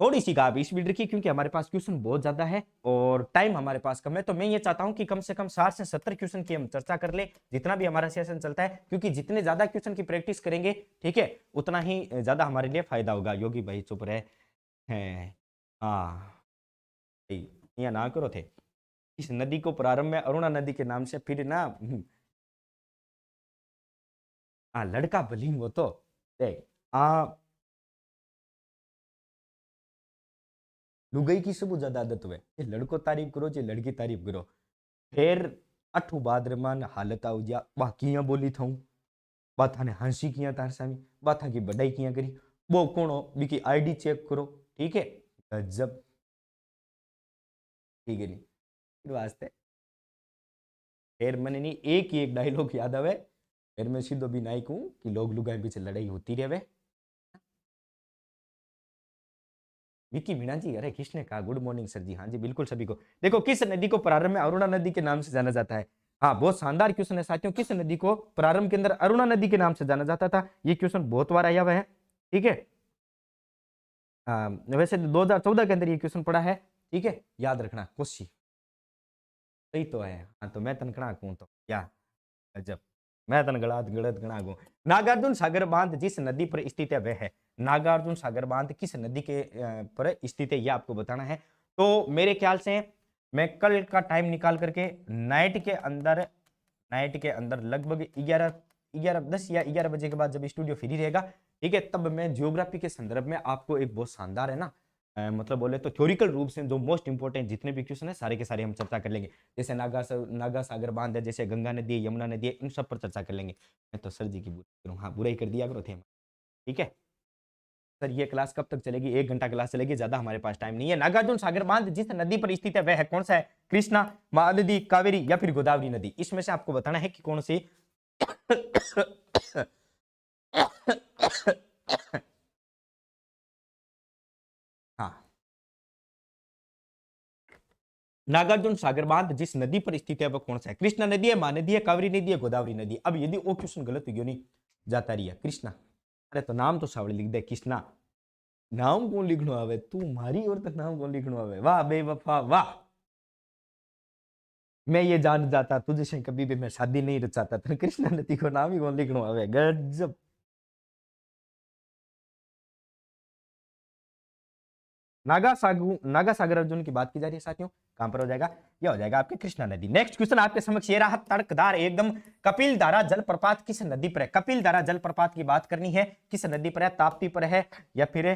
थोड़ी सी का आप स्पीड रखिए क्योंकि हमारे पास क्वेश्चन बहुत ज्यादा है और टाइम हमारे पास कम है। तो मैं ये चाहता हूं कि कम से कम 60 से 70 क्वेश्चन की हम चर्चा कर ले, जितना भी हमारा सेशन चलता है, क्योंकि जितने ज्यादा क्वेश्चन की प्रैक्टिस करेंगे, ठीक है, उतना ही ज्यादा हमारे लिए फायदा होगा। योगी भाई चुप रहे हैं, हाँ, यहाँ ना करो थे। इस नदी को प्रारंभ में अरुणा नदी के नाम से, फिर ना लड़का बलिंग वो तो देख लुगाई की सबू ज्यादा आदत हुए ये लड़को तारीफ करो जे लड़की तारीफ करो। फिर अठू बाद रमान हालत आउ जा बा किया बोली था बाथा ने हंसी किया तार सामी बाथा की बढ़ाई किया करी वो कौन हो बीकी आईडी चेक करो ठीक है गजब ठीक है नहीं वास्ते फिर मैंने नहीं एक ही एक डायलॉग याद आवे फिर मैं सीधो भी नाई कहूं कि लोग लुगाई पीछे लड़ाई होती रहे। विकी मीणा जी अरे किसने कहा गुड मॉर्निंग सर जी हाँ जी बिल्कुल सभी को। देखो किस नदी को प्रारंभ में अरुणा नदी के नाम से जाना जाता है। हाँ बहुत शानदार क्वेश्चन है साथियों। किस नदी को प्रारंभ के अंदर अरुणा नदी के नाम से जाना जाता था ये क्वेश्चन बहुत बार आया हुआ है ठीक है। वैसे 2014 के अंदर ये क्वेश्चन पड़ा है ठीक है याद रखना कोशी सही तो है। हाँ तो मैं तनखड़ा कहूँ तो क्या गजब मैं तन गलत गलत गणा गो। नागार्जुन सागर बांध जिस नदी पर स्थित है वह है नागार्जुन सागर बांध किस नदी के पर स्थित है यह आपको बताना है। तो मेरे ख्याल से मैं कल का टाइम निकाल करके नाइट के अंदर लगभग 11:10 या 11 बजे के बाद जब स्टूडियो फ्री रहेगा ठीक है तब मैं ज्योग्राफी के संदर्भ में आपको एक बहुत शानदार है ना मतलब बोले तो थ्योरिकल रूप से जो मोस्ट इंपोर्टेंट जितने भी क्वेश्चन है सारे के सारे हम चर्चा कर लेंगे। जैसे नागा सागर बांध है जैसे गंगा नदी है यमुना नदी है इन सब पर चर्चा कर लेंगे। मैं तो सर जी की बुराई करूँ हाँ बुराई कर दिया करो थे ठीक है। सर ये क्लास कब तक चलेगी 1 घंटा क्लास चलेगी ज्यादा हमारे पास टाइम नहीं है। नागार्जुन सागर बांध जिस नदी पर स्थित है वह है कौन सा है कृष्णा महानदी कावेरी या फिर गोदावरी नदी इसमें से आपको बताना है कि कौन सी हाँ नागार्जुन सागर बांध जिस नदी पर स्थित है वह कौन सा है कृष्णा नदी है महानदी है कावेरी नदी है गोदावरी नदी। अब यदि वो क्वेश्चन गलत हो गया नहीं जाता रही है कृष्णा अरे तो नाम तो सावड़ी लिख दे कृष्णा नाम कौन लिखनो आवे तू मारी और तक नाम कौन लिखनो आवे वाह बेवफा वाह। मैं ये जान जाता तुझसे कभी भी मैं शादी नहीं रचाता तो कृष्णा नदी को नाम ही कौन लिखनो आवे गजब। नागा सागर अर्जुन की बात की जा रही है साथियों कहां पर हो जाएगा यह हो जाएगा आपके कृष्णा नदी। नेक्स्ट क्वेश्चन आपके समक्ष ये रहा तड़कदार एकदम कपिल धारा जलप्रपात किस नदी पर है कपिल धारा जलप्रपात की बात करनी है किस नदी पर है ताप्ती पर है या फिर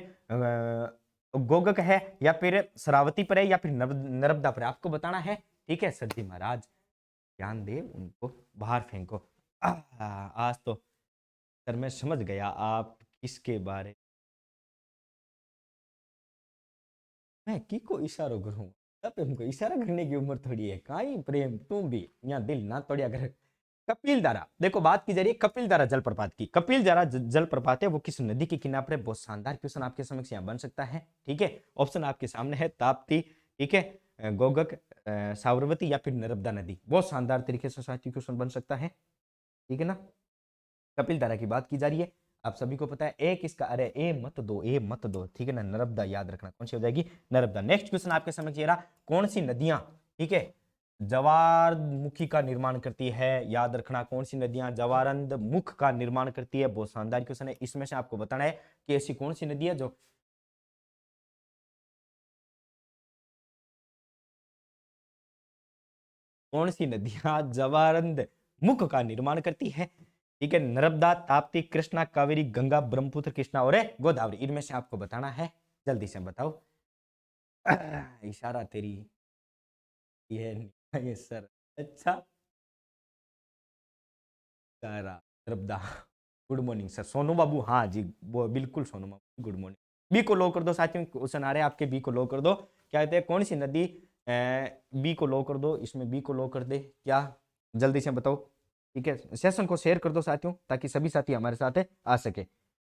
गोगक है या फिर शरावती पर है या फिर नर्मदा पर है आपको बताना है ठीक है। सर जी महाराज ध्यान दे उनको बाहर फेंको आज तो सर मैं समझ गया आप किसके बारे मैं की को इशारो करूं तब हमको इशारा करने की उम्र थोड़ी है काई प्रेम तुम भी यहाँ दिल ना तोड़िया कर। कपिल धारा देखो बात की जा रही है कपिल धारा जलप्रपात की कपिल धारा जलप्रपात है वो किस नदी के किनारे पर है बहुत शानदार क्वेश्चन आपके समक्ष यहाँ बन सकता है ठीक है। ऑप्शन आपके सामने है ताप्ती ठीक है गोगक साबरमती या फिर नर्मदा नदी बहुत शानदार तरीके से साथी क्वेश्चन बन सकता है ठीक है ना। कपिल धारा की बात की जा रही है आप सभी को पता है एक इसका अरे ए मत दो ठीक है ना नर्मदा याद रखना कौन सी हो जाएगी नर्मदा। नेक्स्ट क्वेश्चन आपके समझ ये रहा कौन सी नदियां ठीक है जवारमुखी का निर्माण करती है याद रखना कौन सी नदियां जवारंद मुख का निर्माण करती है बहुत शानदार क्वेश्चन है। इसमें से आपको बताना है कि ऐसी कौन सी नदी है जो कौन सी नदियां जवारंद मुख का निर्माण करती है ठीक है नर्मदा ताप्ती कृष्णा कावेरी गंगा ब्रह्मपुत्र कृष्णा और गोदावरी इनमें से आपको बताना है जल्दी से बताओ इशारा तेरी ये सर अच्छा सारा Narmada good morning sir Sonu Babu हाँ जी वो बिल्कुल सोनू बाबू गुड मॉर्निंग। बी को लो कर दो साथियों क्वेश्चन आ रहे हैं आपके बी को लो कर दो क्या कहते हैं कौन सी नदी बी को लो कर दो इसमें बी को लो कर दे क्या जल्दी से बताओ ठीक है। सेशन को शेयर कर दो साथियों ताकि सभी साथी हमारे साथ आ सके।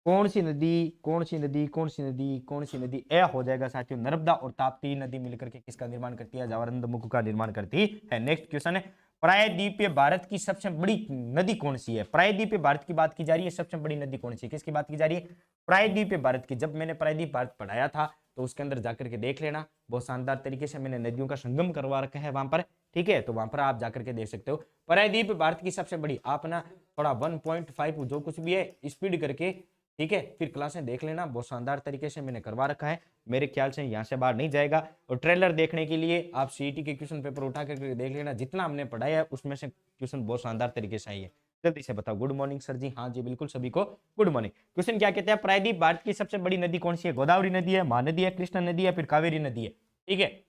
कौन सी नदी कौन सी नदी कौन सी नदी कौन सी नदी ए हो जाएगा साथियों नर्मदा और ताप्ती नदी मिलकर के किसका निर्माण करती है जवारंद मुख का निर्माण करती है। नेक्स्ट क्वेश्चन है प्रायद्वीपीय भारत की सबसे बड़ी नदी कौन सी है प्रायद्वीपीय भारत की बात की जा रही है सबसे बड़ी नदी कौन सी है किसकी बात की जा रही है प्रायद्वीपीय भारत की। जब मैंने प्रायद्वीप भारत पढ़ाया था तो उसके अंदर जाकर के देख लेना बहुत शानदार तरीके से मैंने नदियों का संगम करवा रखा है वहां पर ठीक है तो वहां पर आप जाकर के देख सकते हो। प्रायद्वीप भारत की सबसे बड़ी आप ना थोड़ा 1.5 जो कुछ भी है स्पीड करके ठीक है, फिर क्लासें देख लेना, बहुत शानदार तरीके से मैंने करवा रखा है, मेरे ख्याल से यहाँ से बाहर नहीं जाएगा। और ट्रेलर देखने के लिए आप सीईटी के क्वेश्चन पेपर उठा करके देख लेना, जितना हमने पढ़ाया है उसमें से क्वेश्चन बहुत शानदार तरीके से आई है। जल्दी से बताओ। गुड मॉर्निंग सर जी। हाँ जी बिल्कुल, सभी को गुड मॉर्निंग। क्वेश्चन क्या कहते हैं, प्रायद्वीप भारत की सबसे बड़ी नदी कौन सी है? गोदावरी नदी है, महानदी है, कृष्णा नदी है, फिर कावेरी नदी है। ठीक है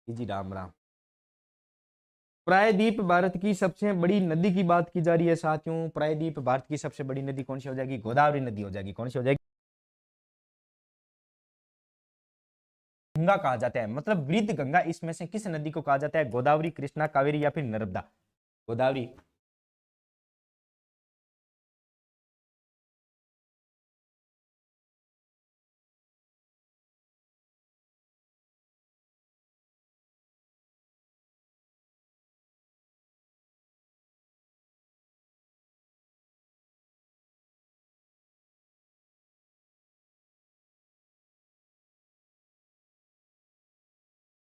जी, राम राम। प्रायद्वीप भारत की सबसे बड़ी नदी की बात की जा रही है साथियों। प्रायद्वीप भारत की सबसे बड़ी नदी कौन सी हो जाएगी? गोदावरी नदी हो जाएगी। कौन सी हो जाएगी? गंगा कहा जाता है, मतलब वृद्ध गंगा। इसमें से किस नदी को कहा जाता है? गोदावरी, कृष्णा, कावेरी या फिर नर्मदा? गोदावरी।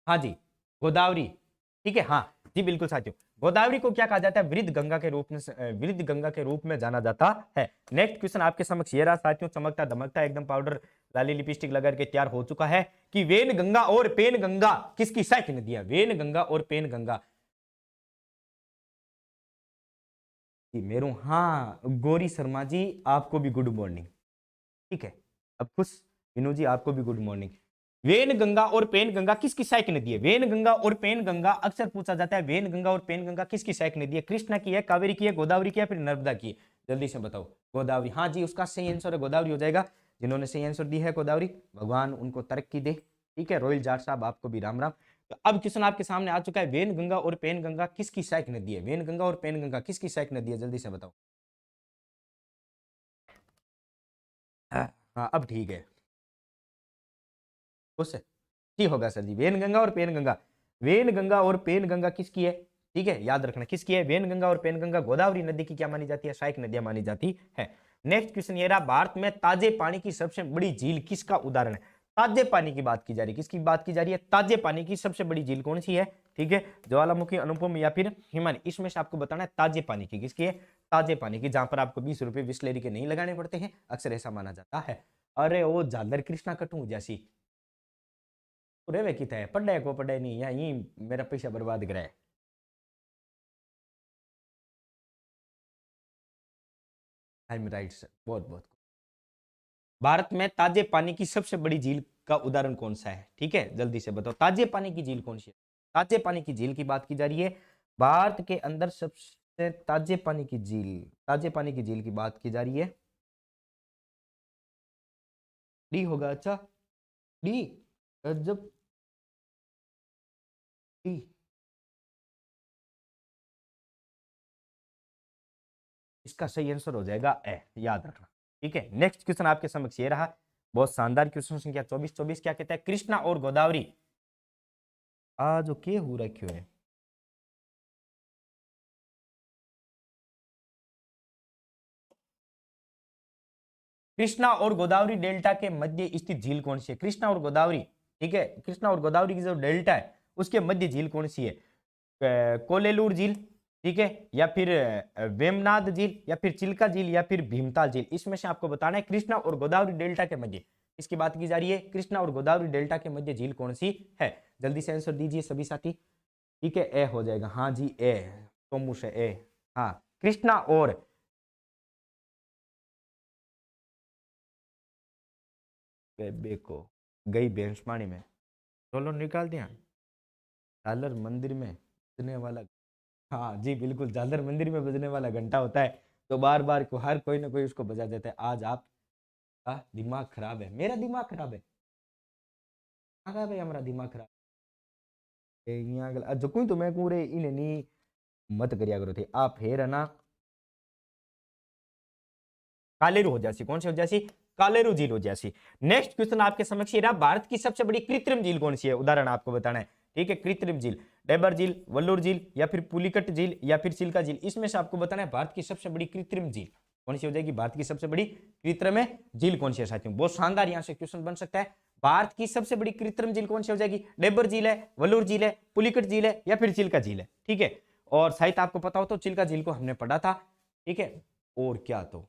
हाँ जी, गोदावरी। ठीक है, हाँ जी बिल्कुल साथियों। गोदावरी को क्या कहा जाता है? वृद्ध गंगा के रूप में, वृद्ध गंगा के रूप में जाना जाता है। नेक्स्ट क्वेश्चन आपके समक्ष ये रहा साथियों, चमकता दमकता एकदम पाउडर लाली लिपस्टिक लगा के तैयार हो चुका है कि वेन गंगा और पेन गंगा किसकी सहायक नदी है? वेन गंगा और पेन गंगा। जी मेरू, हाँ गौरी शर्मा जी, आपको भी गुड मॉर्निंग। ठीक है, अब खुश। विनोद जी आपको भी गुड मॉर्निंग। वेन गंगा और पेन गंगा किसकी सहायक नदी है? वेन गंगा और पेन गंगा अक्सर पूछा जाता है। वेन गंगा और पेन गंगा किसकी सहायक नदी है? कृष्णा की है, कावेरी की है, गोदावरी की है, फिर नर्मदा की है? जल्दी से बताओ। गोदावरी। हाँ जी, उसका सही आंसर है गोदावरी हो जाएगा। जिन्होंने सही आंसर दी है गोदावरी, भगवान उनको तरक्की दे। ठीक है, रोयल जाट साहब आपको भी राम राम। तो अब क्वेश्चन आपके सामने आ चुका है, वेन गंगा और पेन गंगा किसकी सहायक नदी है? वेन गंगा और पेन गंगा किसकी सहायक नदी है? जल्दी से बताओ। हाँ अब ठीक है, खुश है। ठीक होगा सर जी। वेन गंगा और पेन गंगा, वेन गंगा और पेन गंगा किसकी है? ठीक है, याद रखना किसकी है। वेन गंगा और पेन गंगा गोदावरी नदी की क्या मानी जाती है? सहायक नदियां मानी जाती है। नेक्स्ट क्वेश्चन ये रहा, भारत में ताजे पानी की सबसे बड़ी झील किसका उदाहरण है? ताजे पानी की बात की जा रही है, किसकी बात की जा रही है? ताजे पानी की सबसे बड़ी झील कौन सी है? ठीक है, ज्वालामुखी, अनुपम या फिर हिमानी, इसमें से आपको बताना है ताजे पानी की किसकी है? ताजे पानी की, जहां पर आपको 20 रुपए बिस्लेरी के नहीं लगाने पड़ते हैं, अक्सर ऐसा माना जाता है। अरे वो झालर कृष्णा कटू जैसी रेवे की है, पढ़े को पढ़े नहीं, यही मेरा पैसा बर्बाद कराए। आई एम राइट सर, बहुत बहुत। भारत में ताजे पानी की सबसे बड़ी झील का उदाहरण कौन सा है? ठीक है, जल्दी से बताओ, ताजे पानी की झील कौन सी है? ताजे पानी की झील की बात की जा रही है। भारत के अंदर सबसे ताजे पानी की झील, ताजे पानी की झील की बात की जा रही है। डी होगा, अच्छा डी। जब डी, इसका सही आंसर हो जाएगा ए, याद रखना। ठीक है, नेक्स्ट क्वेश्चन आपके समक्ष ये रहा, बहुत शानदार क्वेश्चन संख्या 24। 24 क्या कहता है? कृष्णा और गोदावरी आज के हो रखियो है। कृष्णा और गोदावरी डेल्टा के मध्य स्थित झील कौन सी है? कृष्णा और गोदावरी, ठीक है, कृष्णा और गोदावरी की जो डेल्टा है उसके मध्य झील कौन सी है? कोलेलूर झील, ठीक है, या फिर वेमनाथ झील, या फिर चिल्का झील, या फिर भीमताल झील? इसमें से आपको बताना है कृष्णा और गोदावरी डेल्टा के मध्य, इसकी बात की जा रही है, कृष्णा और गोदावरी डेल्टा के मध्य झील कौन सी है? जल्दी से आंसर दीजिए सभी साथी। ठीक है, ए हो जाएगा। हाँ जी ए, सोमू से ए। हाँ, कृष्णा और बेबे को गई भैंस पानी में, चलो निकाल दिया। झालर मंदिर में बजने वाला, हाँ जी बिल्कुल, झालर मंदिर में बजने वाला घंटा होता है, तो बार बार को हर कोई ना कोई उसको बजा देता है। आज आपका दिमाग खराब है, मेरा दिमाग खराब है, कहाँ भाई हमारा दिमाग खराब है? यहाँ जो कोई तो मैं पूरे इन्हें नहीं मत करिया करो थे आप, फिर है ना कालेरू हो जासी। कौन सी हो जासी? कालेरू झील हो जासी। नेक्स्ट क्वेश्चन आपके समक्ष ये रहा, भारत की सबसे बड़ी कृत्रिम झील कौन सी है? उदाहरण आपको बताना है। ठीक है, कृत्रिम झील, डेबर झील, वल्लूर झील, या फिर पुलिकट झील, या फिर चिल्का झील? इसमें से आपको बताना है भारत की सबसे बड़ी कृत्रिम झील कौन सी हो जाएगी? भारत की सबसे बड़ी कृत्रिम झील कौन सी है साथियों? बहुत शानदार यहां से क्वेश्चन बन सकता है। भारत की सबसे बड़ी कृत्रिम झील कौन सी हो जाएगी? डेबर झील है, वल्लूर झील है, पुलिकट झील है, या फिर चिल्का झील है? ठीक है, और शायद आपको पता हो तो चिल्का झील को हमने पढ़ा था। ठीक है, और क्या तो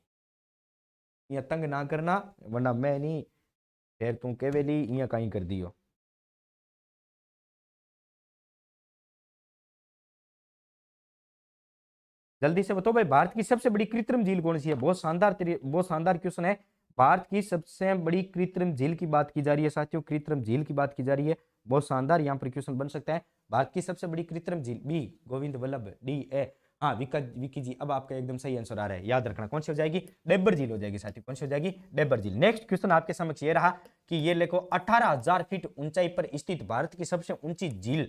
यहाँ तंग ना करना, वरना मैं नहीं फिर तू केवेली यहाँ कहीं कर दियो। जल्दी से बताओ भाई, भारत की सबसे बड़ी कृत्रिम झील कौन सी है? बहुत शानदार क्वेश्चन है। भारत की सबसे बड़ी कृत्रिम झील की बात की जा रही है साथियों, कृत्रिम झील की बात की जा रही है। बहुत शानदार यहाँ पर क्वेश्चन बन सकता है। भारत की सबसे बड़ी कृत्रिम झील, B Govind Vallabh, D A हाँ विकी जी, अब आपका एकदम सही आंसर आ रहा है। याद रखना कौन सी हो जाएगी? डेब्बर झील हो जाएगी साथियों। कौन सी हो जाएगी? डेब्बर झील। नेक्स्ट क्वेश्चन आपके समक्ष ये रहा कि ये देखो 18,000 फीट ऊंचाई पर स्थित भारत की सबसे ऊंची झील,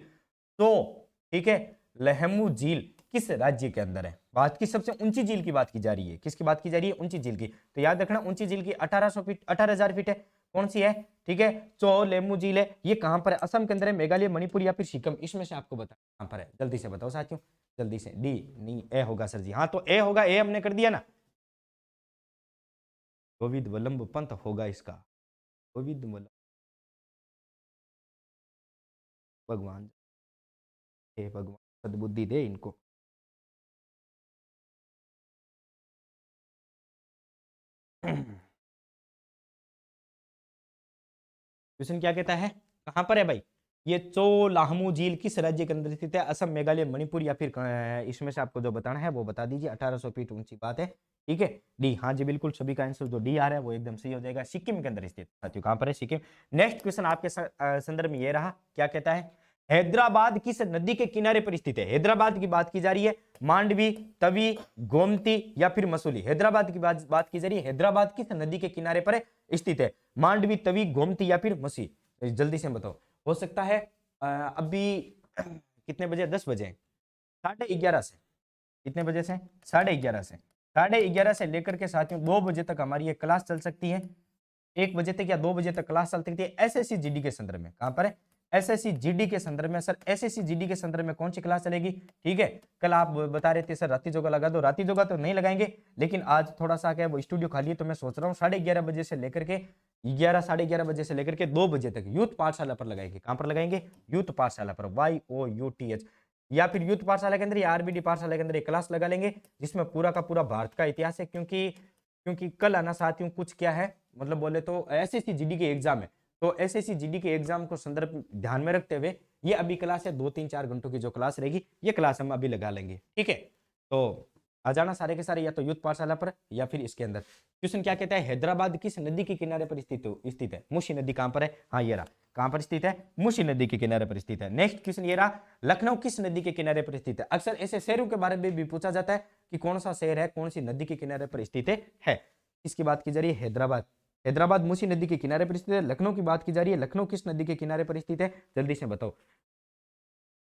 तो ठीक है, लहमू झील किस राज्य के अंदर है? भारत की सबसे ऊंची झील की बात की जा रही है। किसकी बात की जा रही है? ऊंची झील की। तो याद रखना ऊंची झील की 1800 फीट, 18,000 फीट है। कौन सी है? ठीक है, चो लेमू झील है। ये कहां पर है? असम के अंदर है, मेघालय, मणिपुर या फिर सिक्किम? इसमें से आपको बता कहां पर है, जल्दी से बताओ साथियों, जल्दी से। डी नहीं, ए होगा सर जी। हाँ तो ए होगा, ए हमने कर दिया ना, गोविंद वल्लभ पंत होगा इसका। गोविंद वल्लभ, भगवान, हे भगवान सद्बुद्धि दे इनको। क्वेश्चन क्या कहता है, कहां पर है भाई? ये चोलाहमू झील किस राज्य के अंदर स्थित है? असम, मेघालय, मणिपुर या फिर इसमें से आपको जो बताना है वो बता दीजिए। 1800 फीट ऊंची बात है, ठीक है। डी, हाँ जी बिल्कुल, सभी का आंसर जो डी आ रहा है वो एकदम सही हो जाएगा। सिक्किम के अंदर स्थित साथियों, कहां पर है? सिक्किम। नेक्स्ट क्वेश्चन आपके संदर्भ में ये रहा, क्या कहता है? हैदराबाद किस नदी के किनारे पर स्थित है? हैदराबाद की बात की जा रही है, मांडवी, तवी, गोमती या फिर मसूली? हैदराबाद की बात की जा रही है, हैदराबाद किस नदी के किनारे पर स्थित है? मांडवी, तवी, गोमती या फिर मसी? जल्दी से बताओ। हो सकता है अभी कितने बजे? 10 बजे, 11:30 से। कितने बजे से? 11:30 से। 11:30 से लेकर के साथियों 2 बजे तक हमारी ये क्लास चल सकती है। 1 बजे तक या 2 बजे तक क्लास चल सकती है एसएससी जीडी के संदर्भ में। कहां पर है? एसएससी जीडी के संदर्भ में। सर एसएससी जीडी के संदर्भ में कौन सी क्लास चलेगी? ठीक है, कल आप बता रहे थे सर राती जोगा लगा दो, राती जोगा तो नहीं लगाएंगे, लेकिन आज थोड़ा सा क्या वो स्टूडियो खाली है, तो मैं सोच रहा हूँ 11:30 बजे से लेकर के 11, 11:30 बजे से लेकर के 2 बजे तक यूथ पाठशाला पर लगाएंगे। कहां पर लगाएंगे? यूथ पाठशाला पर, YOUTH, या फिर यूथ पाठशाला के अंदर या आरबीडी पाठशाला के अंदर एक क्लास लगा लेंगे जिसमें पूरा का पूरा भारत का इतिहास है। क्योंकि कल आना साथियों कुछ क्या है, मतलब बोले तो एसएससी जीडी के एग्जाम है, तो एसएससी जीडी के एग्जाम को संदर्भ ध्यान में रखते हुए ये अभी क्लास है 2-3-4 घंटों की जो क्लास रहेगी, ये क्लास हम अभी लगा लेंगे, ठीक है। तो आ जाना सारे के सारे, या तो यूथ पाठशाला पर या फिर इसके अंदर। क्वेश्चन क्या कहता है? हैदराबाद किस नदी के किनारे पर स्थित है? मूसी नदी। कहां पर है? हाँ ये रहा, कहां पर स्थित है? मूसी नदी के किनारे पर स्थित है। नेक्स्ट क्वेश्चन ये रहा, लखनऊ किस नदी के किनारे पर स्थित है? अक्सर ऐसे शहरों के बारे में भी पूछा जाता है कि कौन सा शहर है, कौन सी नदी के किनारे पर स्थित है। इसकी बात की जा रही है हैदराबाद। हैदराबाद मूसी नदी के किनारे पर स्थित है। लखनऊ की बात की जा रही है, लखनऊ किस नदी के किनारे पर स्थित है? जल्दी से बताओ।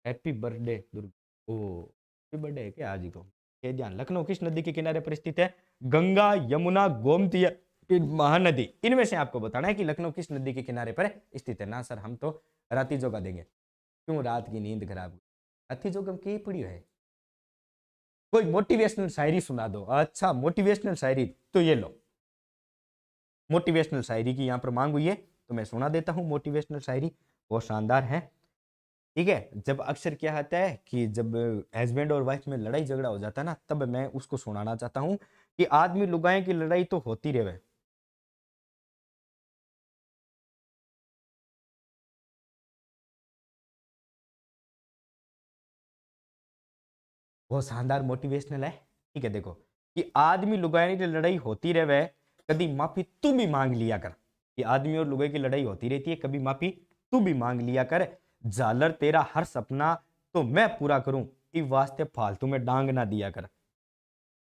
हैप्पी बर्थडे दुर्ग, ओ हैप्पी बर्थडे है क्या आज ही को? ये ध्यान, लखनऊ किस नदी के किनारे पर स्थित है? गंगा, यमुना, गोमती या फिर महानदी? इनमें से आपको बताना है कि लखनऊ किस नदी के किनारे पर स्थित है। ना सर हम तो राती जोगा देंगे। क्यों रात की नींद खराब? राती जोगा की पड़ी है, कोई मोटिवेशनल शायरी सुना दो। अच्छा मोटिवेशनल शायरी, तो ये लो, मोटिवेशनल शायरी की यहाँ पर मांग हुई है तो मैं सुना देता हूँ। मोटिवेशनल शायरी बहुत शानदार है, ठीक है। जब अक्सर क्या होता है कि जब हस्बैंड और वाइफ में लड़ाई झगड़ा हो जाता है ना, तब मैं उसको सुनाना चाहता हूँ कि आदमी लुगाई की लड़ाई तो होती रहे। बहुत शानदार मोटिवेशनल है, ठीक है। देखो कि आदमी लुगाई की लड़ाई होती रहे, कभी माफी तू भी मांग लिया कर। कि आदमी और लुगाई की लड़ाई होती रहती है, कभी माफी तू भी मांग लिया कर। झालर तेरा हर सपना तो मैं पूरा करूं, इस वास्ते फालतू में डांग ना दिया कर।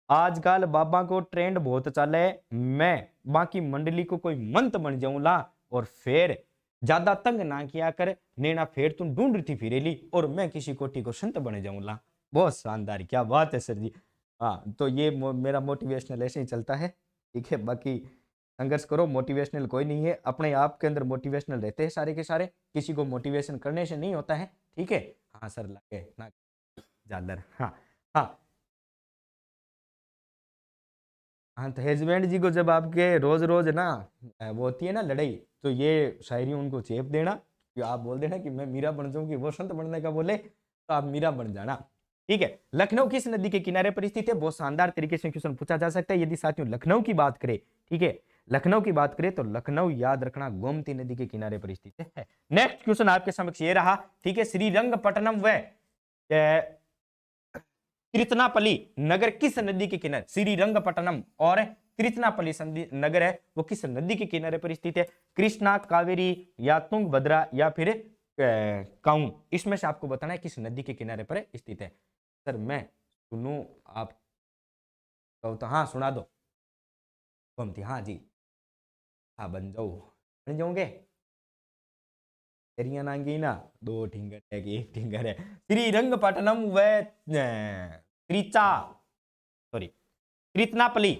आजकल बाबा को ट्रेंड बहुत चले, मैं बाकी मंडली को कोई मंत बन जाऊं ला, और फिर ज्यादा तंग ना किया कर, नैना फेर तुम ढूंढ थी फिरेली, और मैं किसी कोटि को संत बन जाऊं ला। बहुत शानदार, क्या बात है सर जी। हाँ तो ये मेरा मोटिवेशनल ऐसे ही चलता है, ठीक है। बाकी संघर्ष करो, मोटिवेशनल कोई नहीं है, अपने आप के अंदर मोटिवेशनल रहते हैं सारे के सारे, किसी को मोटिवेशन करने से नहीं होता है, ठीक है। हाँ सर लगे ना जालर, हाँ हाँ हाँ। तो हस्बैंड जी को जब आपके रोज रोज ना वो होती है ना लड़ाई, तो ये शायरी उनको चेप देना, कि आप बोल देना कि मैं मीरा बन जाऊं, कि वो संत बनने का बोले तो आप मीरा बन जाना, ठीक है। लखनऊ किस नदी के किनारे पर स्थित है? बहुत शानदार तरीके से क्वेश्चन पूछा जा सकता है। यदि साथियों लखनऊ की बात करें ठीक है। लखनऊ की बात करें तो लखनऊ याद रखना गोमती नदी के किनारे पर स्थित है। नेक्स्ट क्वेश्चन आपके समक्ष ये रहा, ठीक है। श्रीरंगपट्टनम व तिरुचनापल्ली नगर किस नदी के किनारे, श्रीरंगपट्टनम और तिरुचनापल्ली नगर है वो किस नदी के किनारे पर स्थित है? कृष्णा, कावेरी या तुंगभद्रा या फिर काऊ, इसमें से आपको बताना है किस नदी के किनारे पर स्थित है। सर मैं सुनूं आप कहो तो हाँ सुना दो। गोमती, हाँ जी, हाँ बन जाओगे। तेरिया नांगी ना, दो ठिंगर है कि एक ठिंगर है। श्रीरंगपट्टनम व तिरुचनापल्ली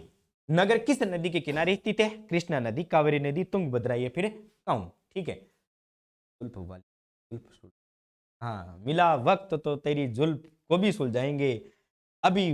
नगर किस नदी के किनारे स्थित है? कृष्णा नदी, कावेरी नदी, तुंगभद्रा या फिर काऊ, ठीक है। जुल्फ वाली जुल्फ, हाँ मिला वक्त तो तेरी जुल्फ को भी सुलझाएंगे, अभी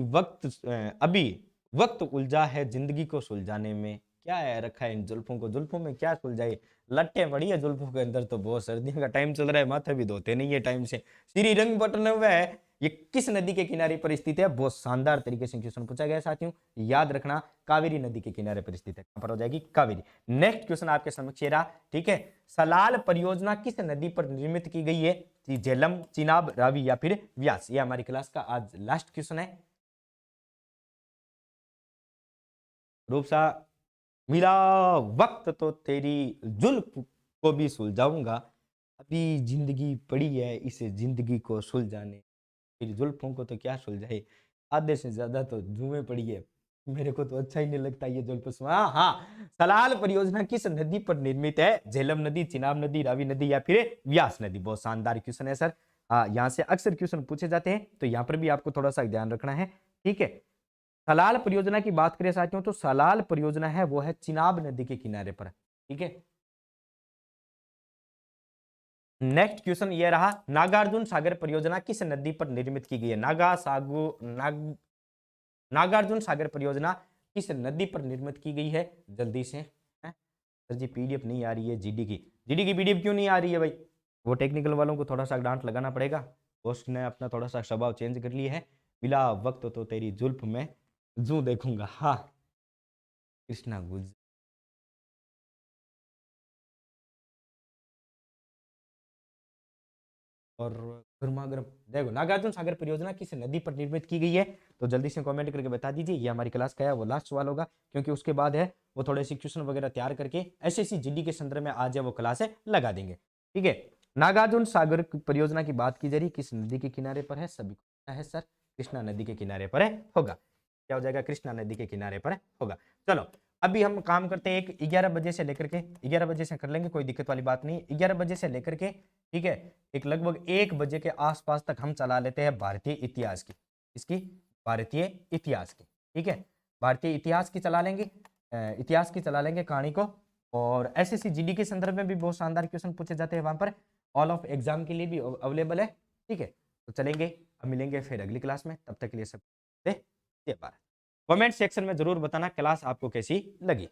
वक्त उलझा है जिंदगी को सुलझाने में। क्या है रखा है इन जुल्फों को, जुल्फों में क्या सुलझाए, लट्टे पड़ी है जुल्फों के अंदर। तो बहुत सर्दियों का टाइम चल रहा है, माथे भी धोते नहीं है टाइम से। श्रीरंगपट्टनम है ये किस नदी के किनारे पर स्थित है? बहुत शानदार तरीके से क्वेश्चन पूछा गया साथियों, याद रखना कावेरी नदी के किनारे पर स्थित है। कहां पर हो जाएगी? कावेरी। नेक्स्ट क्वेश्चन आपके समक्ष रहा, ठीक है। सलाल परियोजना किस नदी पर निर्मित की गई है? झेलम, चिनाब, रावी या फिर व्यास। ये हमारी क्लास का आज लास्ट क्वेश्चन है। रूप सा मिला वक्त तो तेरी जुल्फ को भी सुलझाऊंगा, अभी जिंदगी पड़ी है इस जिंदगी को सुलझाने। फिर जुल्फों को तो क्या सुलझाए, आधे से ज्यादा तो जुएं पड़ी है। मेरे को तो अच्छा ही नहीं लगता ये जुल्फ। हाँ हाँ, सलाल परियोजना किस नदी पर निर्मित है? झेलम नदी, चिनाब नदी, रावी नदी या फिर व्यास नदी। बहुत शानदार क्वेश्चन है सर। हाँ, यहाँ से अक्सर क्वेश्चन पूछे जाते हैं, तो यहाँ पर भी आपको थोड़ा सा ध्यान रखना है, ठीक है। सलाल परियोजना की बात करें साथियों तो सलाल परियोजना है वो है चिनाब नदी के किनारे पर, ठीक है। नेक्स्ट क्वेश्चन ये रहा, नागार्जुन सागर परियोजना किस नदी पर निर्मित की गई है? नागार्जुन सागर परियोजना किस नदी पर निर्मित की गई है? जल्दी से सर जी पीडीएफ नहीं आ रही है जीडी की पीडीएफ क्यों नहीं आ रही है भाई? वो टेक्निकल वालों को थोड़ा सा डांट लगाना पड़ेगा, पोस्ट ने अपना थोड़ा सा स्वभाव चेंज कर लिया है। बिला वक्त तो तेरी जुल्फ में जू देखूंगा, हाँ कृष्णा गुज। और गर्मा गर्म देखो, नागार्जुन सागर परियोजना किस नदी पर निर्मित की गई है? तो जल्दी से कमेंट करके बता दीजिए। ये हमारी क्लास का है वो लास्ट सवाल होगा, क्योंकि उसके बाद है वो थोड़े से क्वेश्चन वगैरह तैयार करके एसएससी जीडी के संदर्भ में आज है वो क्लास है लगा देंगे, ठीक है। नागार्जुन सागर परियोजना की बात की जा रही, किस नदी के किनारे पर है? सभी को पता है सर, कृष्णा नदी के किनारे पर है होगा। क्या हो जाएगा? कृष्णा नदी के किनारे पर होगा। चलो अभी हम काम करते हैं, एक 11 बजे से लेकर के 11 बजे से कर लेंगे, कोई दिक्कत वाली बात नहीं। 11 बजे से लेकर के, ठीक है, एक लगभग 1 बजे के आसपास तक हम चला लेते हैं भारतीय इतिहास की, इसकी भारतीय इतिहास की, ठीक है। भारतीय इतिहास की चला लेंगे, इतिहास की चला लेंगे कहानी को। और एसएससी जीडी के संदर्भ में भी बहुत शानदार क्वेश्चन पूछे जाते हैं वहां पर, ऑल ऑफ एग्जाम के लिए भी अवेलेबल है, ठीक है। तो चलेंगे, अब मिलेंगे फिर अगली क्लास में, तब तक के लिए सब कमेंट सेक्शन में जरूर बताना क्लास आपको कैसी लगी।